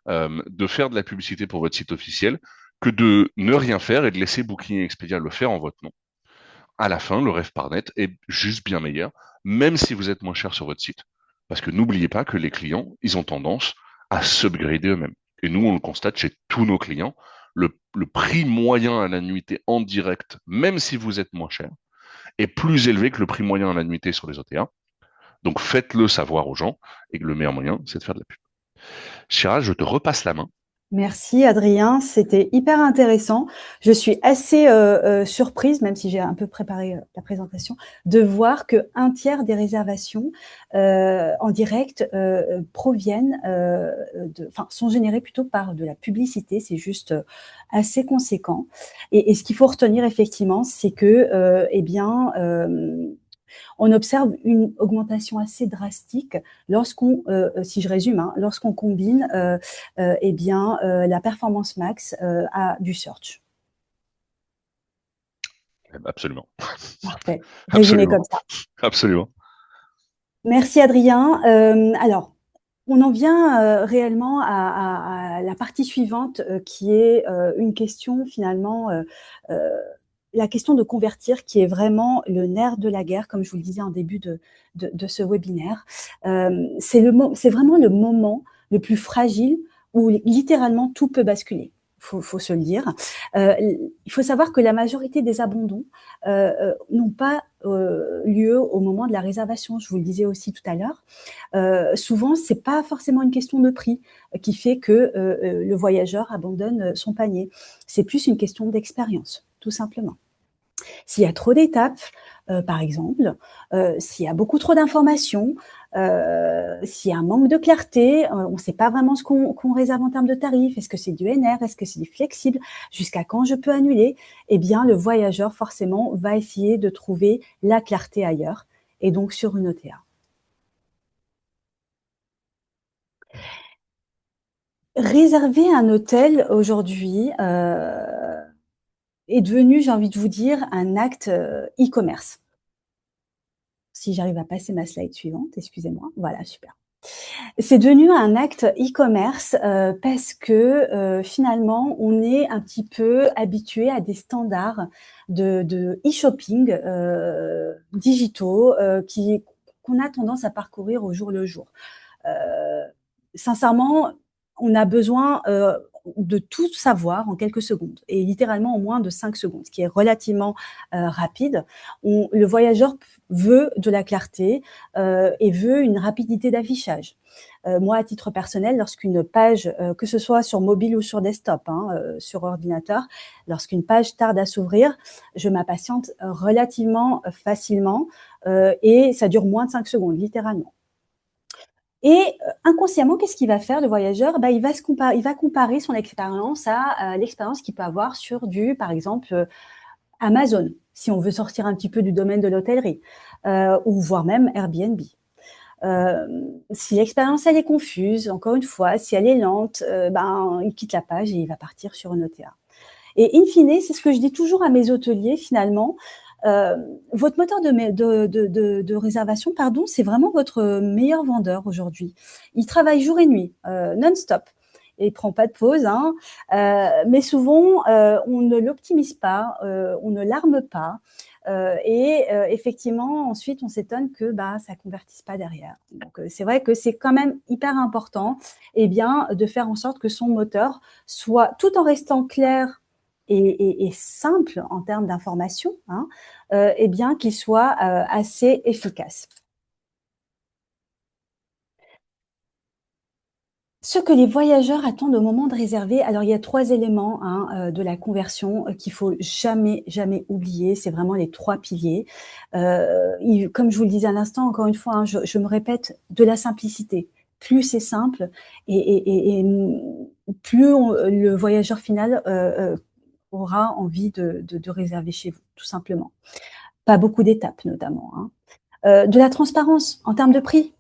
de faire de la publicité pour votre site officiel que de ne rien faire et de laisser Booking et Expedia le faire en votre nom. À la fin, le rêve par net est juste bien meilleur, même si vous êtes moins cher sur votre site. Parce que n'oubliez pas que les clients, ils ont tendance à s'upgrader eux-mêmes. Et nous, on le constate chez tous nos clients, le prix moyen à la nuitée en direct, même si vous êtes moins cher, est plus élevé que le prix moyen à la nuitée sur les OTA. Donc faites-le savoir aux gens, et que le meilleur moyen, c'est de faire de la pub. Shiraz, je te repasse la main. Merci Adrien, c'était hyper intéressant. Je suis assez surprise, même si j'ai un peu préparé la présentation, de voir qu'un tiers des réservations en direct proviennent, sont générées plutôt par de la publicité. C'est juste assez conséquent. Et ce qu'il faut retenir effectivement, c'est que, On observe une augmentation assez drastique lorsqu'on, si je résume, hein, lorsqu'on combine eh bien, la performance max à du search. Absolument. Parfait, résumé Absolument. comme ça. Absolument. Merci Adrien. Alors, on en vient réellement à la partie suivante qui est une question finalement, la question de convertir qui est vraiment le nerf de la guerre, comme je vous le disais en début de ce webinaire. C'est vraiment le moment le plus fragile où littéralement tout peut basculer. Faut se le dire. Il faut savoir que la majorité des abandons n'ont pas lieu au moment de la réservation. Je vous le disais aussi tout à l'heure. Souvent, c'est pas forcément une question de prix qui fait que le voyageur abandonne son panier. C'est plus une question d'expérience, tout simplement. S'il y a trop d'étapes, par exemple, s'il y a beaucoup trop d'informations, s'il y a un manque de clarté, on ne sait pas vraiment ce qu'on réserve en termes de tarifs. Est-ce que c'est du NR? Est-ce que c'est du flexible? Jusqu'à quand je peux annuler? Eh bien, le voyageur, forcément, va essayer de trouver la clarté ailleurs, et donc sur une OTA. Réserver un hôtel aujourd'hui est devenu, j'ai envie de vous dire, un acte e-commerce. Si j'arrive à passer ma slide suivante, excusez-moi. Voilà, super. C'est devenu un acte e-commerce parce que finalement, on est un petit peu habitué à des standards de e-shopping digitaux qu'on a tendance à parcourir au jour le jour. Sincèrement, on a besoin de tout savoir en quelques secondes et littéralement en moins de 5 secondes, ce qui est relativement rapide. Le voyageur veut de la clarté et veut une rapidité d'affichage. Moi, à titre personnel, lorsqu'une page, que ce soit sur mobile ou sur desktop, hein, sur ordinateur, lorsqu'une page tarde à s'ouvrir, je m'impatiente relativement facilement et ça dure moins de 5 secondes, littéralement. Et inconsciemment, qu'est-ce qu'il va faire le voyageur? Il va comparer son expérience à l'expérience qu'il peut avoir sur par exemple, Amazon, si on veut sortir un petit peu du domaine de l'hôtellerie, ou voire même Airbnb. Si l'expérience elle est confuse, encore une fois, si elle est lente, il quitte la page et il va partir sur une OTA. Et in fine, c'est ce que je dis toujours à mes hôteliers finalement, votre moteur de réservation, pardon, c'est vraiment votre meilleur vendeur aujourd'hui. Il travaille jour et nuit, non-stop. Et il prend pas de pause, hein. Mais souvent, on ne l'optimise pas, on ne l'arme pas. Et effectivement, ensuite, on s'étonne que ça convertisse pas derrière. Donc, c'est vrai que c'est quand même hyper important, eh bien, de faire en sorte que son moteur soit, tout en restant clair et simple en termes d'information, hein, eh bien, qu'il soit assez efficace. Ce que les voyageurs attendent au moment de réserver, alors il y a 3 éléments hein, de la conversion qu'il faut jamais, jamais oublier. C'est vraiment les 3 piliers. Comme je vous le disais à l'instant, encore une fois, hein, je me répète, de la simplicité. Plus c'est simple et plus le voyageur final aura envie de réserver chez vous, tout simplement. Pas beaucoup d'étapes notamment. Hein. De la transparence en termes de prix,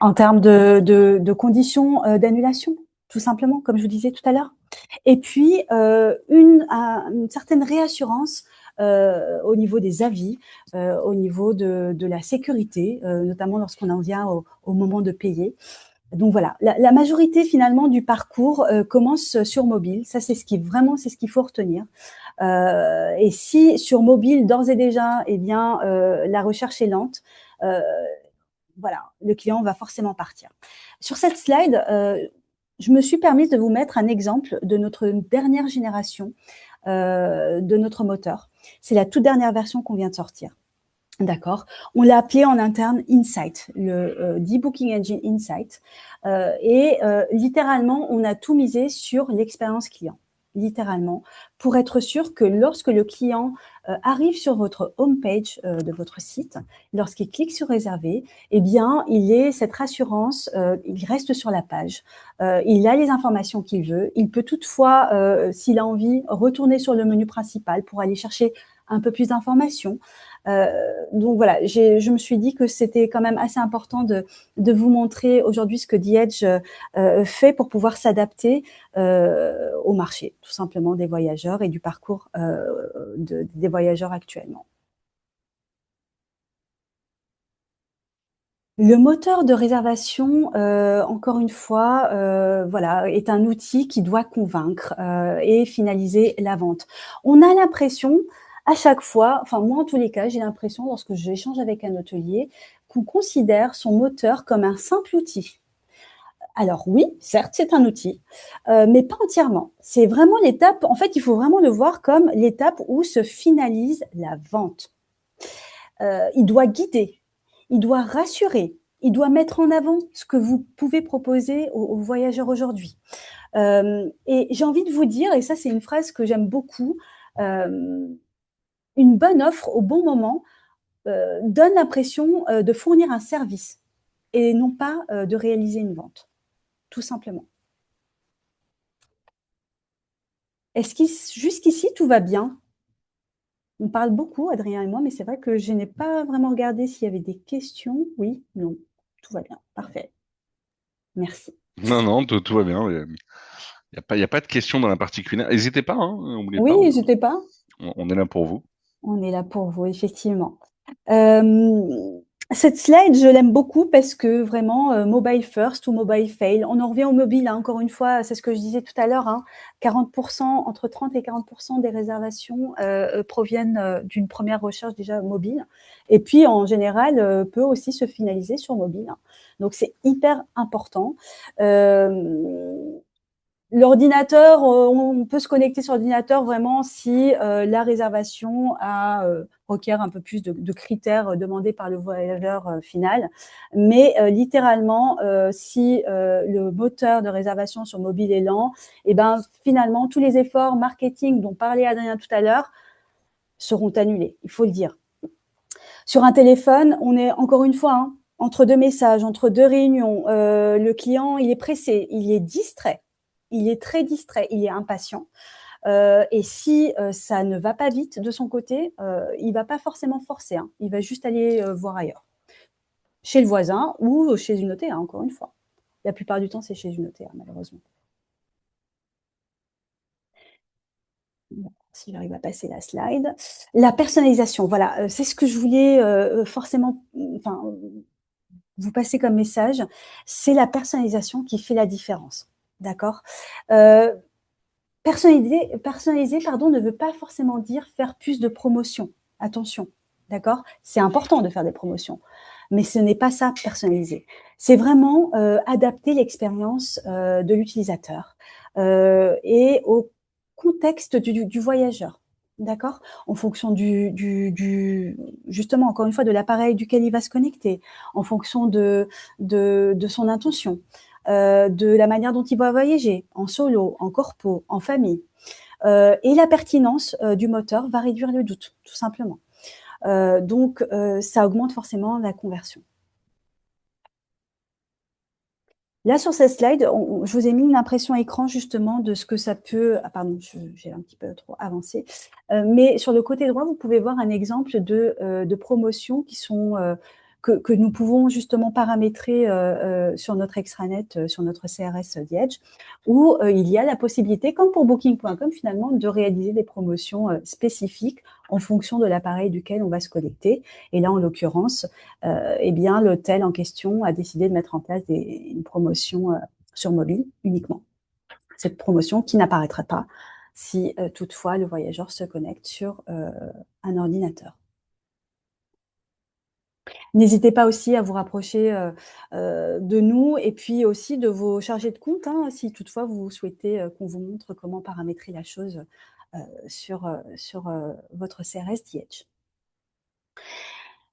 en termes de conditions d'annulation, tout simplement, comme je vous disais tout à l'heure. Et puis, une certaine réassurance au niveau des avis, au niveau de la sécurité, notamment lorsqu'on en vient au moment de payer. Donc voilà, la majorité finalement du parcours commence sur mobile. Ça, c'est ce qu'il faut retenir. Et si sur mobile, d'ores et déjà, eh bien, la recherche est lente, voilà, le client va forcément partir. Sur cette slide, je me suis permise de vous mettre un exemple de notre dernière génération de notre moteur. C'est la toute dernière version qu'on vient de sortir. D'accord. On l'a appelé en interne Insight, le Booking Engine Insight. Et littéralement, on a tout misé sur l'expérience client, littéralement, pour être sûr que lorsque le client arrive sur votre homepage de votre site, lorsqu'il clique sur réserver, eh bien, il ait cette rassurance, il reste sur la page, il a les informations qu'il veut. Il peut toutefois, s'il a envie, retourner sur le menu principal pour aller chercher un peu plus d'informations. Donc voilà, je me suis dit que c'était quand même assez important de vous montrer aujourd'hui ce que The Edge fait pour pouvoir s'adapter au marché, tout simplement, des voyageurs et du parcours des voyageurs actuellement. Le moteur de réservation, encore une fois, voilà, est un outil qui doit convaincre et finaliser la vente. On a l'impression, à chaque fois, enfin moi en tous les cas, j'ai l'impression lorsque j'échange avec un hôtelier, qu'on considère son moteur comme un simple outil. Alors oui, certes, c'est un outil, mais pas entièrement. C'est vraiment l'étape, en fait, il faut vraiment le voir comme l'étape où se finalise la vente. Il doit guider, il doit rassurer, il doit mettre en avant ce que vous pouvez proposer aux voyageurs aujourd'hui. Et j'ai envie de vous dire, et ça c'est une phrase que j'aime beaucoup, une bonne offre au bon moment donne l'impression de fournir un service et non pas de réaliser une vente, tout simplement. Est-ce que jusqu'ici tout va bien? On parle beaucoup, Adrien et moi, mais c'est vrai que je n'ai pas vraiment regardé s'il y avait des questions. Oui, non, tout va bien, parfait. Merci. Non, non, tout va bien. Y a pas de questions dans la particulière. N'hésitez pas, hein, n'oubliez Oui, pas, n'hésitez pas. on est là pour vous. On est là pour vous, effectivement. Euh, Cette slide, je l'aime beaucoup parce que vraiment, mobile first ou mobile fail, on en revient au mobile, hein, encore une fois, c'est ce que je disais tout à l'heure, hein, 40%, entre 30 et 40% des réservations proviennent d'une première recherche déjà mobile. Et puis, en général, peut aussi se finaliser sur mobile, hein. Donc, c'est hyper important. Euh, L'ordinateur, on peut se connecter sur l'ordinateur vraiment si la réservation requiert un peu plus de critères demandés par le voyageur final. Mais littéralement, si le moteur de réservation sur mobile est lent, et ben finalement tous les efforts marketing dont parlait Adrien tout à l'heure seront annulés. Il faut le dire. Sur un téléphone, on est encore une fois, hein, entre deux messages, entre deux réunions. Le client, il est pressé, il est distrait, il est très distrait, il est impatient. Et si ça ne va pas vite de son côté, il va pas forcément forcer, hein. Il va juste aller voir ailleurs, chez le voisin ou chez une notaire, hein, encore une fois. La plupart du temps, c'est chez une notaire, malheureusement. Si j'arrive à passer la slide. La personnalisation, voilà, c'est ce que je voulais forcément, enfin, vous passer comme message, c'est la personnalisation qui fait la différence. D'accord. Personnaliser, pardon, ne veut pas forcément dire faire plus de promotions. Attention, d'accord. C'est important de faire des promotions, mais ce n'est pas ça personnaliser. C'est vraiment adapter l'expérience de l'utilisateur et au contexte du voyageur. D'accord. En fonction justement, encore une fois, de l'appareil duquel il va se connecter, en fonction de son intention, de la manière dont il va voyager, en solo, en corpo, en famille. Et la pertinence du moteur va réduire le doute, tout simplement. Donc, ça augmente forcément la conversion. Là, sur cette slide, je vous ai mis une impression écran justement de ce que ça peut... Ah, pardon, j'ai un petit peu trop avancé. Mais sur le côté droit, vous pouvez voir un exemple de promotions qui sont, que nous pouvons justement paramétrer sur notre extranet, sur notre CRS The Edge, où il y a la possibilité, comme pour Booking.com finalement, de réaliser des promotions spécifiques en fonction de l'appareil duquel on va se connecter. Et là, en l'occurrence, eh bien, l'hôtel en question a décidé de mettre en place une promotion sur mobile uniquement. Cette promotion qui n'apparaîtra pas si toutefois le voyageur se connecte sur un ordinateur. N'hésitez pas aussi à vous rapprocher de nous et puis aussi de vos chargés de compte, hein, si toutefois vous souhaitez qu'on vous montre comment paramétrer la chose sur votre CRS The Edge.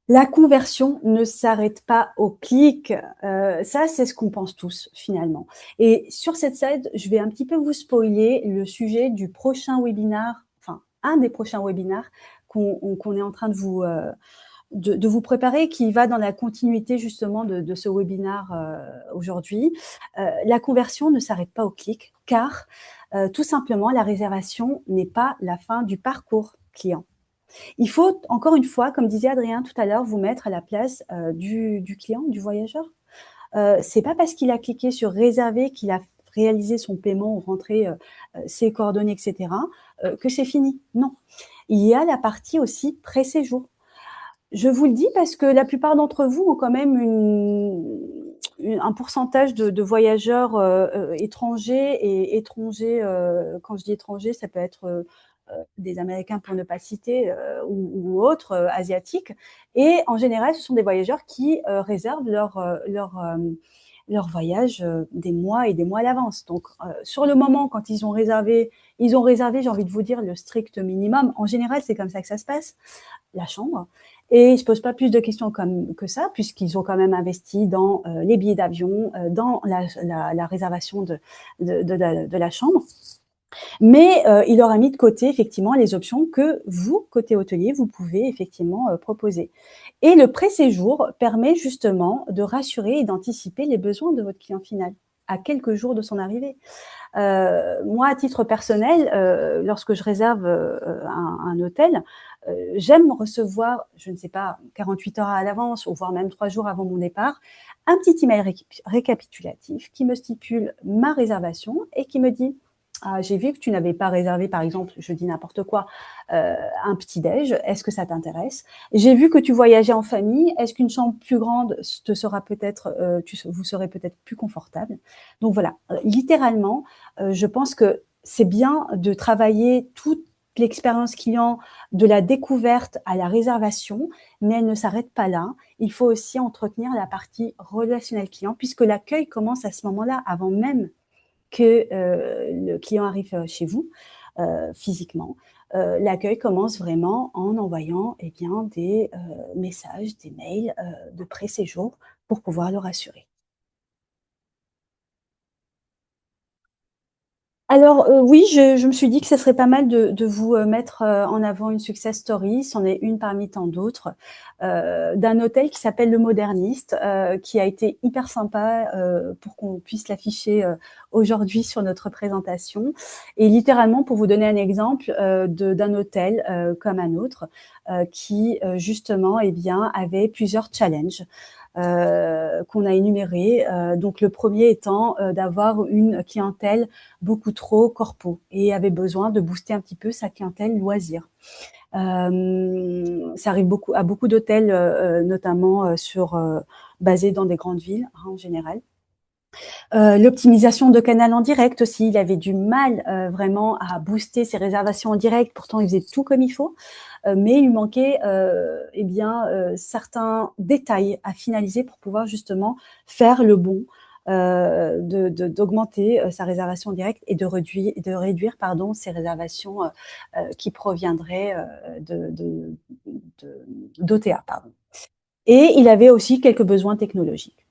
La conversion ne s'arrête pas au clic. Ça, c'est ce qu'on pense tous finalement. Et sur cette slide, je vais un petit peu vous spoiler le sujet du prochain webinaire, enfin un des prochains webinaires qu'on est en train de vous préparer, qui va dans la continuité justement de ce webinaire aujourd'hui. La conversion ne s'arrête pas au clic, car tout simplement, la réservation n'est pas la fin du parcours client. Il faut, encore une fois, comme disait Adrien tout à l'heure, vous mettre à la place du client, du voyageur. C'est pas parce qu'il a cliqué sur réserver, qu'il a réalisé son paiement ou rentré ses coordonnées, etc., que c'est fini. Non. Il y a la partie aussi pré-séjour. Je vous le dis parce que la plupart d'entre vous ont quand même un pourcentage de voyageurs étrangers et étrangers. Quand je dis étrangers, ça peut être des Américains pour ne pas citer ou autres asiatiques. Et en général, ce sont des voyageurs qui réservent leur voyage des mois et des mois à l'avance. Donc, sur le moment, quand ils ont réservé, j'ai envie de vous dire, le strict minimum. En général, c'est comme ça que ça se passe, la chambre. Et ils ne se posent pas plus de questions que ça, puisqu'ils ont quand même investi dans les billets d'avion, dans la réservation de la chambre. Mais il leur a mis de côté effectivement les options que vous, côté hôtelier, vous pouvez effectivement proposer. Et le pré-séjour permet justement de rassurer et d'anticiper les besoins de votre client final à quelques jours de son arrivée. Moi, à titre personnel, lorsque je réserve un hôtel, j'aime recevoir, je ne sais pas, 48 heures à l'avance ou voire même 3 jours avant mon départ, un petit email récapitulatif qui me stipule ma réservation et qui me dit ah, j'ai vu que tu n'avais pas réservé, par exemple, je dis n'importe quoi, un petit-déj. Est-ce que ça t'intéresse? J'ai vu que tu voyageais en famille. Est-ce qu'une chambre plus grande te sera peut-être, vous serez peut-être plus confortable? Donc voilà, littéralement, je pense que c'est bien de travailler toute l'expérience client de la découverte à la réservation, mais elle ne s'arrête pas là. Il faut aussi entretenir la partie relationnelle client, puisque l'accueil commence à ce moment-là, avant même que le client arrive chez vous physiquement. L'accueil commence vraiment en envoyant eh bien, des messages, des mails de pré-séjour pour pouvoir le rassurer. Alors oui, je me suis dit que ça serait pas mal de vous mettre en avant une success story, c'en est une parmi tant d'autres, d'un hôtel qui s'appelle Le Moderniste, qui a été hyper sympa pour qu'on puisse l'afficher aujourd'hui sur notre présentation. Et littéralement, pour vous donner un exemple d'un hôtel comme un autre, qui justement eh bien, avait plusieurs challenges. Qu'on a énuméré. Donc le premier étant d'avoir une clientèle beaucoup trop corpo et avait besoin de booster un petit peu sa clientèle loisir. Ça arrive à beaucoup d'hôtels, notamment basés dans des grandes villes en général. L'optimisation de canal en direct aussi, il avait du mal vraiment à booster ses réservations en direct, pourtant il faisait tout comme il faut, mais il lui manquait eh bien, certains détails à finaliser pour pouvoir justement faire le bon, d'augmenter sa réservation directe et de réduire pardon, ses réservations qui proviendraient d'OTA. Pardon. Et il avait aussi quelques besoins technologiques.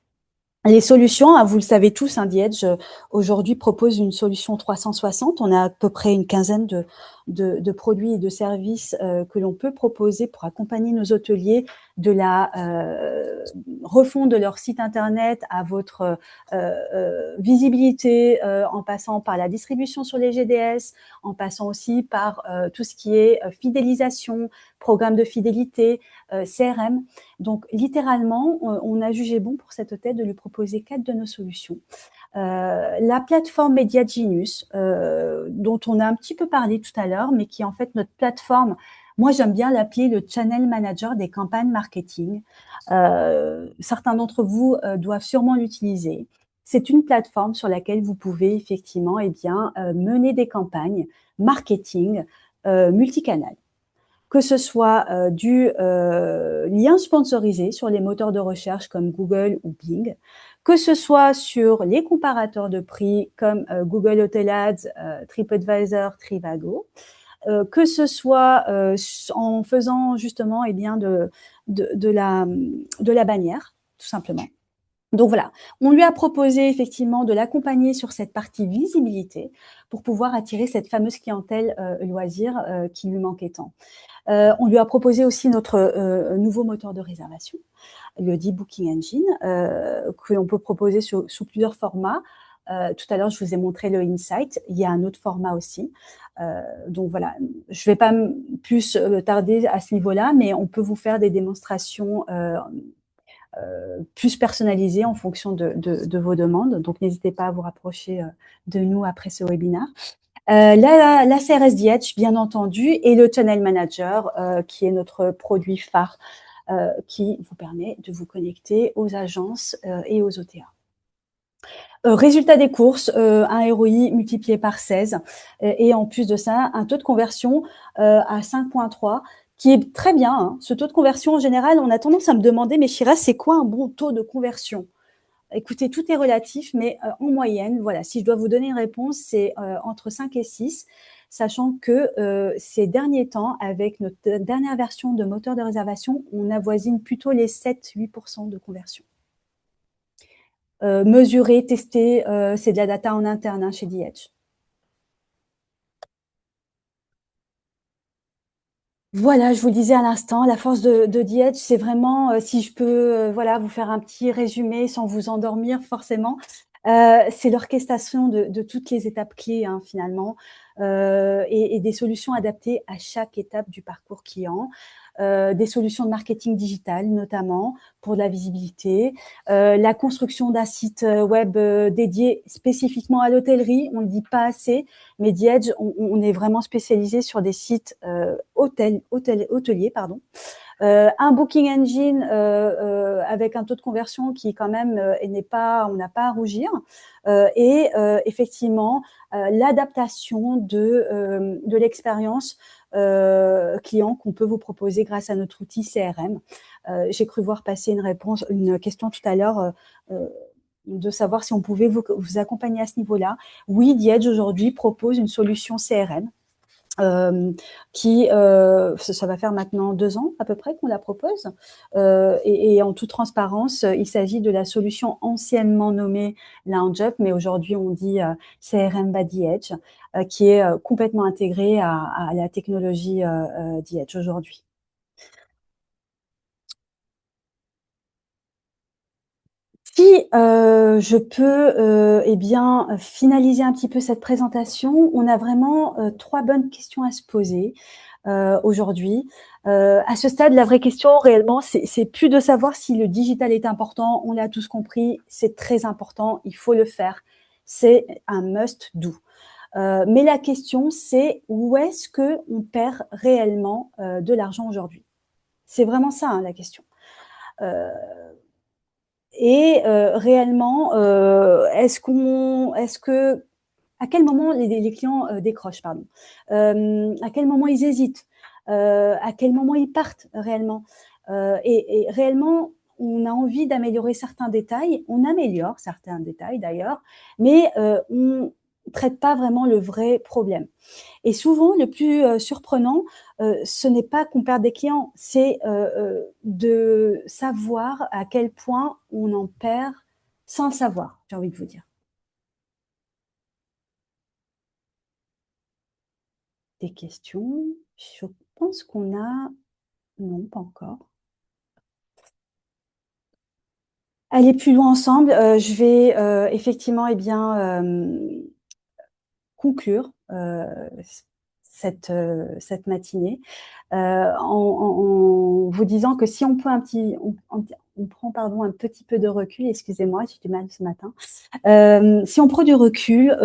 Les solutions, vous le savez tous, The Edge aujourd'hui propose une solution 360. On a à peu près une quinzaine de produits et de services que l'on peut proposer pour accompagner nos hôteliers de la refonte de leur site internet à votre visibilité, en passant par la distribution sur les GDS, en passant aussi par tout ce qui est fidélisation, programme de fidélité, CRM. Donc, littéralement, on a jugé bon pour cet hôtel de lui proposer 4 de nos solutions. La plateforme Media Genius, dont on a un petit peu parlé tout à l'heure, mais qui est en fait notre plateforme. Moi, j'aime bien l'appeler le channel manager des campagnes marketing. Certains d'entre vous doivent sûrement l'utiliser. C'est une plateforme sur laquelle vous pouvez effectivement eh bien, mener des campagnes marketing multicanal, que ce soit du lien sponsorisé sur les moteurs de recherche comme Google ou Bing, que ce soit sur les comparateurs de prix comme Google Hotel Ads, TripAdvisor, Trivago, que ce soit en faisant justement eh bien, de la bannière, tout simplement. Donc voilà, on lui a proposé effectivement de l'accompagner sur cette partie visibilité pour pouvoir attirer cette fameuse clientèle loisir qui lui manquait tant. On lui a proposé aussi notre nouveau moteur de réservation, le Deep Booking Engine, que l'on peut proposer sous plusieurs formats. Tout à l'heure, je vous ai montré le Insight. Il y a un autre format aussi. Donc voilà, je ne vais pas plus tarder à ce niveau-là, mais on peut vous faire des démonstrations plus personnalisées en fonction de vos demandes. Donc n'hésitez pas à vous rapprocher de nous après ce webinaire. La CRS Edge, bien entendu, et le Channel Manager, qui est notre produit phare, qui vous permet de vous connecter aux agences et aux OTA. Résultat des courses, un ROI multiplié par 16 et en plus de ça, un taux de conversion à 5,3 qui est très bien. Hein. Ce taux de conversion, en général, on a tendance à me demander, mais Chira, c'est quoi un bon taux de conversion? Écoutez, tout est relatif, mais en moyenne, voilà, si je dois vous donner une réponse, c'est entre 5 et 6, sachant que ces derniers temps, avec notre dernière version de moteur de réservation, on avoisine plutôt les 7-8% de conversion. Mesurer, tester, c'est de la data en interne hein, chez The Edge. Voilà, je vous le disais à l'instant, la force de The Edge, c'est vraiment, si je peux voilà, vous faire un petit résumé sans vous endormir forcément, c'est l'orchestration de toutes les étapes clés hein, finalement, et des solutions adaptées à chaque étape du parcours client. Des solutions de marketing digital notamment pour de la visibilité, la construction d'un site web dédié spécifiquement à l'hôtellerie, on ne le dit pas assez, mais The Edge, on est vraiment spécialisé sur des sites hôteliers, pardon. Un booking engine avec un taux de conversion qui quand même n'est pas, on n'a pas à rougir, et effectivement l'adaptation de l'expérience client qu'on peut vous proposer grâce à notre outil CRM. J'ai cru voir passer une question tout à l'heure. De savoir si on pouvait vous accompagner à ce niveau-là. Oui, The Edge aujourd'hui propose une solution CRM ça va faire maintenant 2 ans à peu près qu'on la propose. Et en toute transparence, il s'agit de la solution anciennement nommée LoungeUp, mais aujourd'hui on dit CRM by The Edge, qui est complètement intégrée à la technologie The Edge aujourd'hui. Si je peux eh bien, finaliser un petit peu cette présentation, on a vraiment 3 bonnes questions à se poser aujourd'hui. À ce stade, la vraie question réellement, c'est plus de savoir si le digital est important. On l'a tous compris, c'est très important, il faut le faire. C'est un must do. Mais la question, c'est où est-ce qu'on perd réellement de l'argent aujourd'hui? C'est vraiment ça hein, la question. Et réellement, à quel moment les clients décrochent, pardon. À quel moment ils hésitent, à quel moment ils partent réellement. Et réellement, on a envie d'améliorer certains détails, on améliore certains détails d'ailleurs, mais on traite pas vraiment le vrai problème. Et souvent, le plus surprenant, ce n'est pas qu'on perd des clients, c'est de savoir à quel point on en perd sans le savoir, j'ai envie de vous dire. Des questions? Je pense qu'on a... Non, pas encore. Aller plus loin ensemble, je vais effectivement eh bien, conclure cette matinée en vous disant que si on peut on prend pardon, un petit peu de recul, excusez-moi, j'ai du mal ce matin. Si on prend du recul,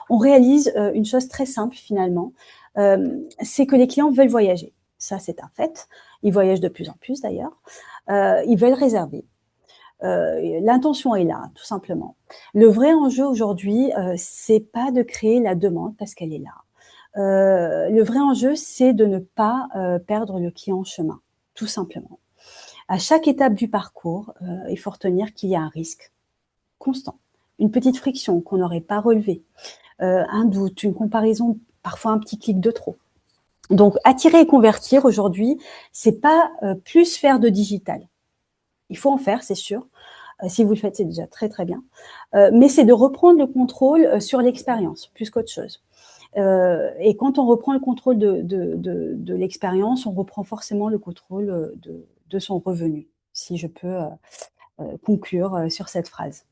on réalise une chose très simple finalement, c'est que les clients veulent voyager. Ça, c'est un fait. Ils voyagent de plus en plus d'ailleurs. Ils veulent réserver. L'intention est là, tout simplement. Le vrai enjeu aujourd'hui, c'est pas de créer la demande parce qu'elle est là. Le vrai enjeu, c'est de ne pas perdre le client en chemin, tout simplement. À chaque étape du parcours, il faut retenir qu'il y a un risque constant, une petite friction qu'on n'aurait pas relevée, un doute, une comparaison, parfois un petit clic de trop. Donc, attirer et convertir aujourd'hui, c'est pas plus faire de digital. Il faut en faire, c'est sûr. Si vous le faites, c'est déjà très très bien. Mais c'est de reprendre le contrôle sur l'expérience, plus qu'autre chose. Et quand on reprend le contrôle de l'expérience, on reprend forcément le contrôle de son revenu, si je peux conclure sur cette phrase.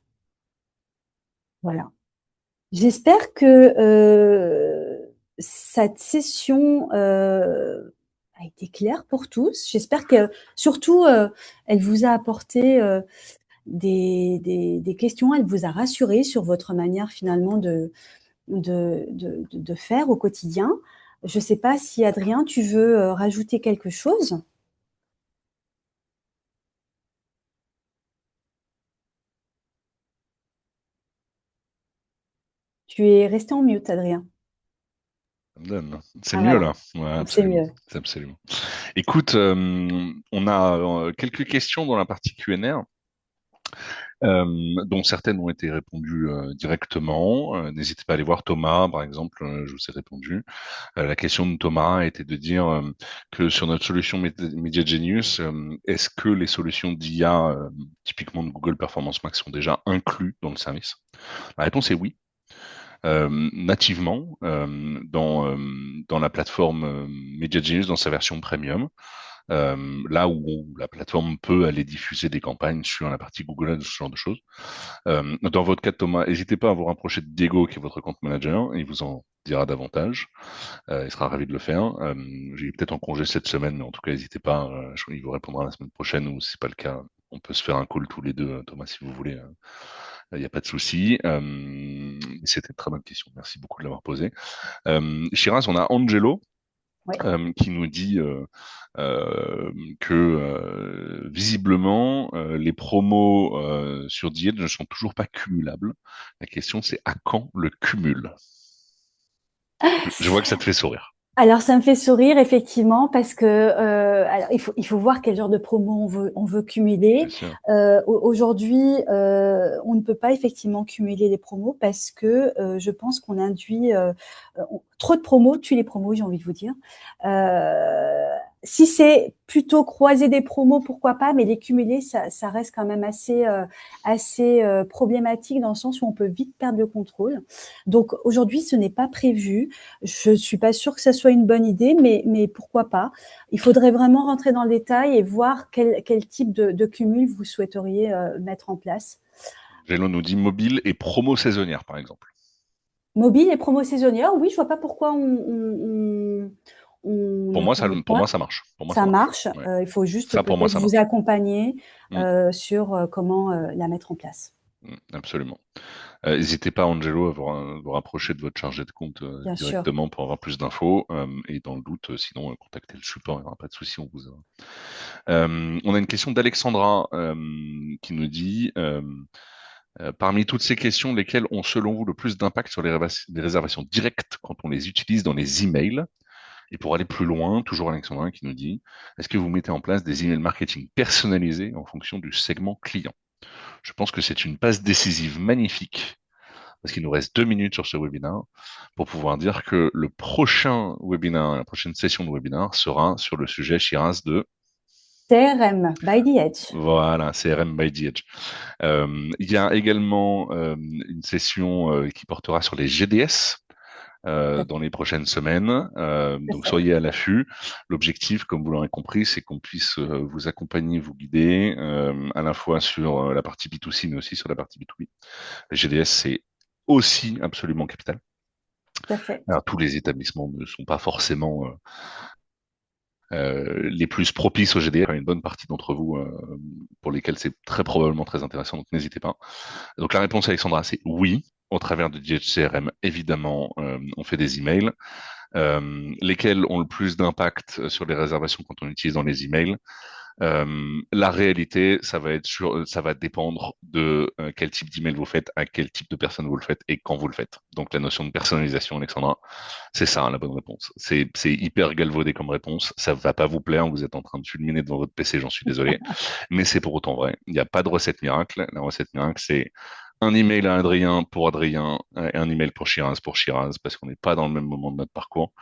Voilà. J'espère que cette session a été claire pour tous. J'espère que surtout elle vous a apporté des questions, elle vous a rassuré sur votre manière finalement de faire au quotidien. Je ne sais pas si Adrien, tu veux rajouter quelque chose. Tu es resté en mute, Adrien. Ça me donne. C'est Ah mieux voilà, là. Ouais, c'est absolument. mieux. C'est absolument. Écoute, on a quelques questions dans la partie Q&A. Dont certaines ont été répondues directement. N'hésitez pas à aller voir Thomas, par exemple, je vous ai répondu. La question de Thomas était de dire que sur notre solution Media Genius, est-ce que les solutions d'IA, typiquement de Google Performance Max, sont déjà inclus dans le service? La réponse est oui. Nativement dans la plateforme Media Genius dans sa version premium, là où la plateforme peut aller diffuser des campagnes sur la partie Google Ads, ce genre de choses. Dans votre cas, Thomas, n'hésitez pas à vous rapprocher de Diego, qui est votre compte manager, et il vous en dira davantage. Il sera ravi de le faire. J'ai peut-être en congé cette semaine, mais en tout cas, n'hésitez pas. Il vous répondra la semaine prochaine, ou si c'est pas le cas, on peut se faire un call tous les deux, Thomas, si vous voulez. Il n'y a pas de souci. C'était une très bonne question. Merci beaucoup de l'avoir posée. Shiraz, on a Angelo Oui. qui nous dit que visiblement les promos sur Diet ne sont toujours pas cumulables. La question c'est à quand le cumul? Je vois que ça te fait sourire. Alors, ça me fait sourire, effectivement, parce que alors, il faut voir quel genre de promo on veut cumuler. Bien sûr. Aujourd'hui, on ne peut pas effectivement cumuler les promos parce que je pense qu'on induit trop de promos tue les promos, j'ai envie de vous dire. Si c'est plutôt croiser des promos, pourquoi pas, mais les cumuler, ça reste quand même assez problématique dans le sens où on peut vite perdre le contrôle. Donc aujourd'hui, ce n'est pas prévu. Je suis pas sûre que ça soit une bonne idée, mais pourquoi pas. Il faudrait vraiment rentrer dans le détail et voir quel type de cumul vous souhaiteriez mettre en place. Gélo nous dit mobile et promo saisonnière, par exemple. Mobile et promo saisonnière, oui, je vois pas pourquoi on n'autorise Pour moi, pas. ça marche. Pour moi, ça Ça marche. marche. Ouais. Il faut juste Ça, pour moi, peut-être ça vous marche. accompagner Mm, sur comment la mettre en place. absolument. N'hésitez pas, Angelo, à vous rapprocher de votre chargé de compte Bien sûr. directement pour avoir plus d'infos. Et dans le doute, sinon, contactez le support, il n'y aura pas de souci, on vous aura. On a une question d'Alexandra qui nous dit parmi toutes ces questions, lesquelles ont selon vous le plus d'impact sur les réservations directes quand on les utilise dans les emails? Et pour aller plus loin, toujours Alexandra qui nous dit est-ce que vous mettez en place des emails marketing personnalisés en fonction du segment client? Je pense que c'est une passe décisive magnifique parce qu'il nous reste 2 minutes sur ce webinaire pour pouvoir dire que le prochain webinaire, la prochaine session de webinaire sera sur le sujet Shiraz de CRM by the Edge. voilà, CRM by the Edge. Il y a également une session qui portera sur les GDS Tout dans les prochaines semaines. à Donc fait. soyez à l'affût. L'objectif, comme vous l'aurez compris, c'est qu'on puisse vous accompagner, vous guider à la fois sur la partie B2C, mais aussi sur la partie B2B. Les GDS, c'est aussi absolument capital. Tout à fait. Alors, tous les établissements ne sont pas forcément les plus propices au GDR. Il y a une bonne partie d'entre vous pour lesquels c'est très probablement très intéressant, donc n'hésitez pas. Donc la réponse, Alexandra, c'est oui. Au travers de DHCRM, évidemment, on fait des emails. Lesquels ont le plus d'impact sur les réservations quand on utilise dans les emails? La réalité, ça va dépendre de quel type d'email vous faites, à quel type de personne vous le faites et quand vous le faites. Donc la notion de personnalisation, Alexandra, c'est ça hein, la bonne réponse. C'est hyper galvaudé comme réponse. Ça va pas vous plaire. Vous êtes en train de fulminer devant votre PC, j'en suis désolé, mais c'est pour autant vrai. Il n'y a pas de recette miracle. La recette miracle, c'est un email à Adrien pour Adrien et un email pour Shiraz, parce qu'on n'est pas dans le même moment de notre parcours.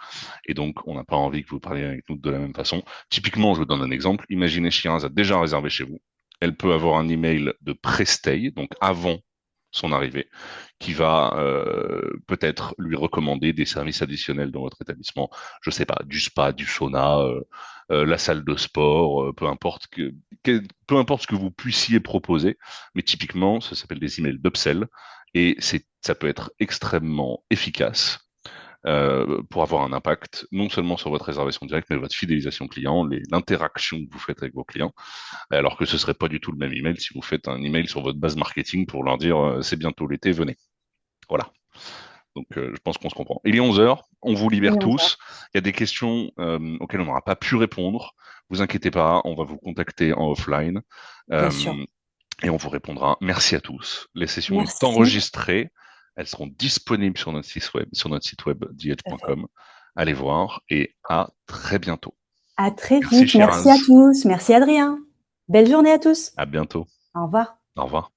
Et donc, on n'a pas envie que vous parliez avec nous de la même façon. Typiquement, je vous donne un exemple. Imaginez Shiraz a déjà réservé chez vous. Elle peut avoir un email de pré-stay, donc avant son arrivée, qui va peut-être lui recommander des services additionnels dans votre établissement. Je sais pas, du spa, du sauna, la salle de sport, peu importe ce que vous puissiez proposer. Mais typiquement, ça s'appelle des emails d'upsell. et ça peut être extrêmement efficace pour avoir un impact non seulement sur votre réservation directe, mais votre fidélisation client, l'interaction que vous faites avec vos clients, alors que ce serait pas du tout le même email si vous faites un email sur votre base marketing pour leur dire c'est bientôt l'été, venez. Voilà. Donc, je pense qu'on se comprend. Il est 11 heures, on vous Il libère est 11 tous. Il y a des questions auxquelles on n'aura pas pu répondre. Vous inquiétez pas, on va vous contacter en offline bien sûr. euh, et on vous répondra. Merci à tous. Les sessions sont Merci. enregistrées. Elles seront disponibles sur notre site web Tout à fait. dh.com. Allez voir et à très bientôt. À très Merci vite. Merci à Shiraz. tous. Merci Adrien. Belle journée à tous. À bientôt. Au revoir. Au revoir.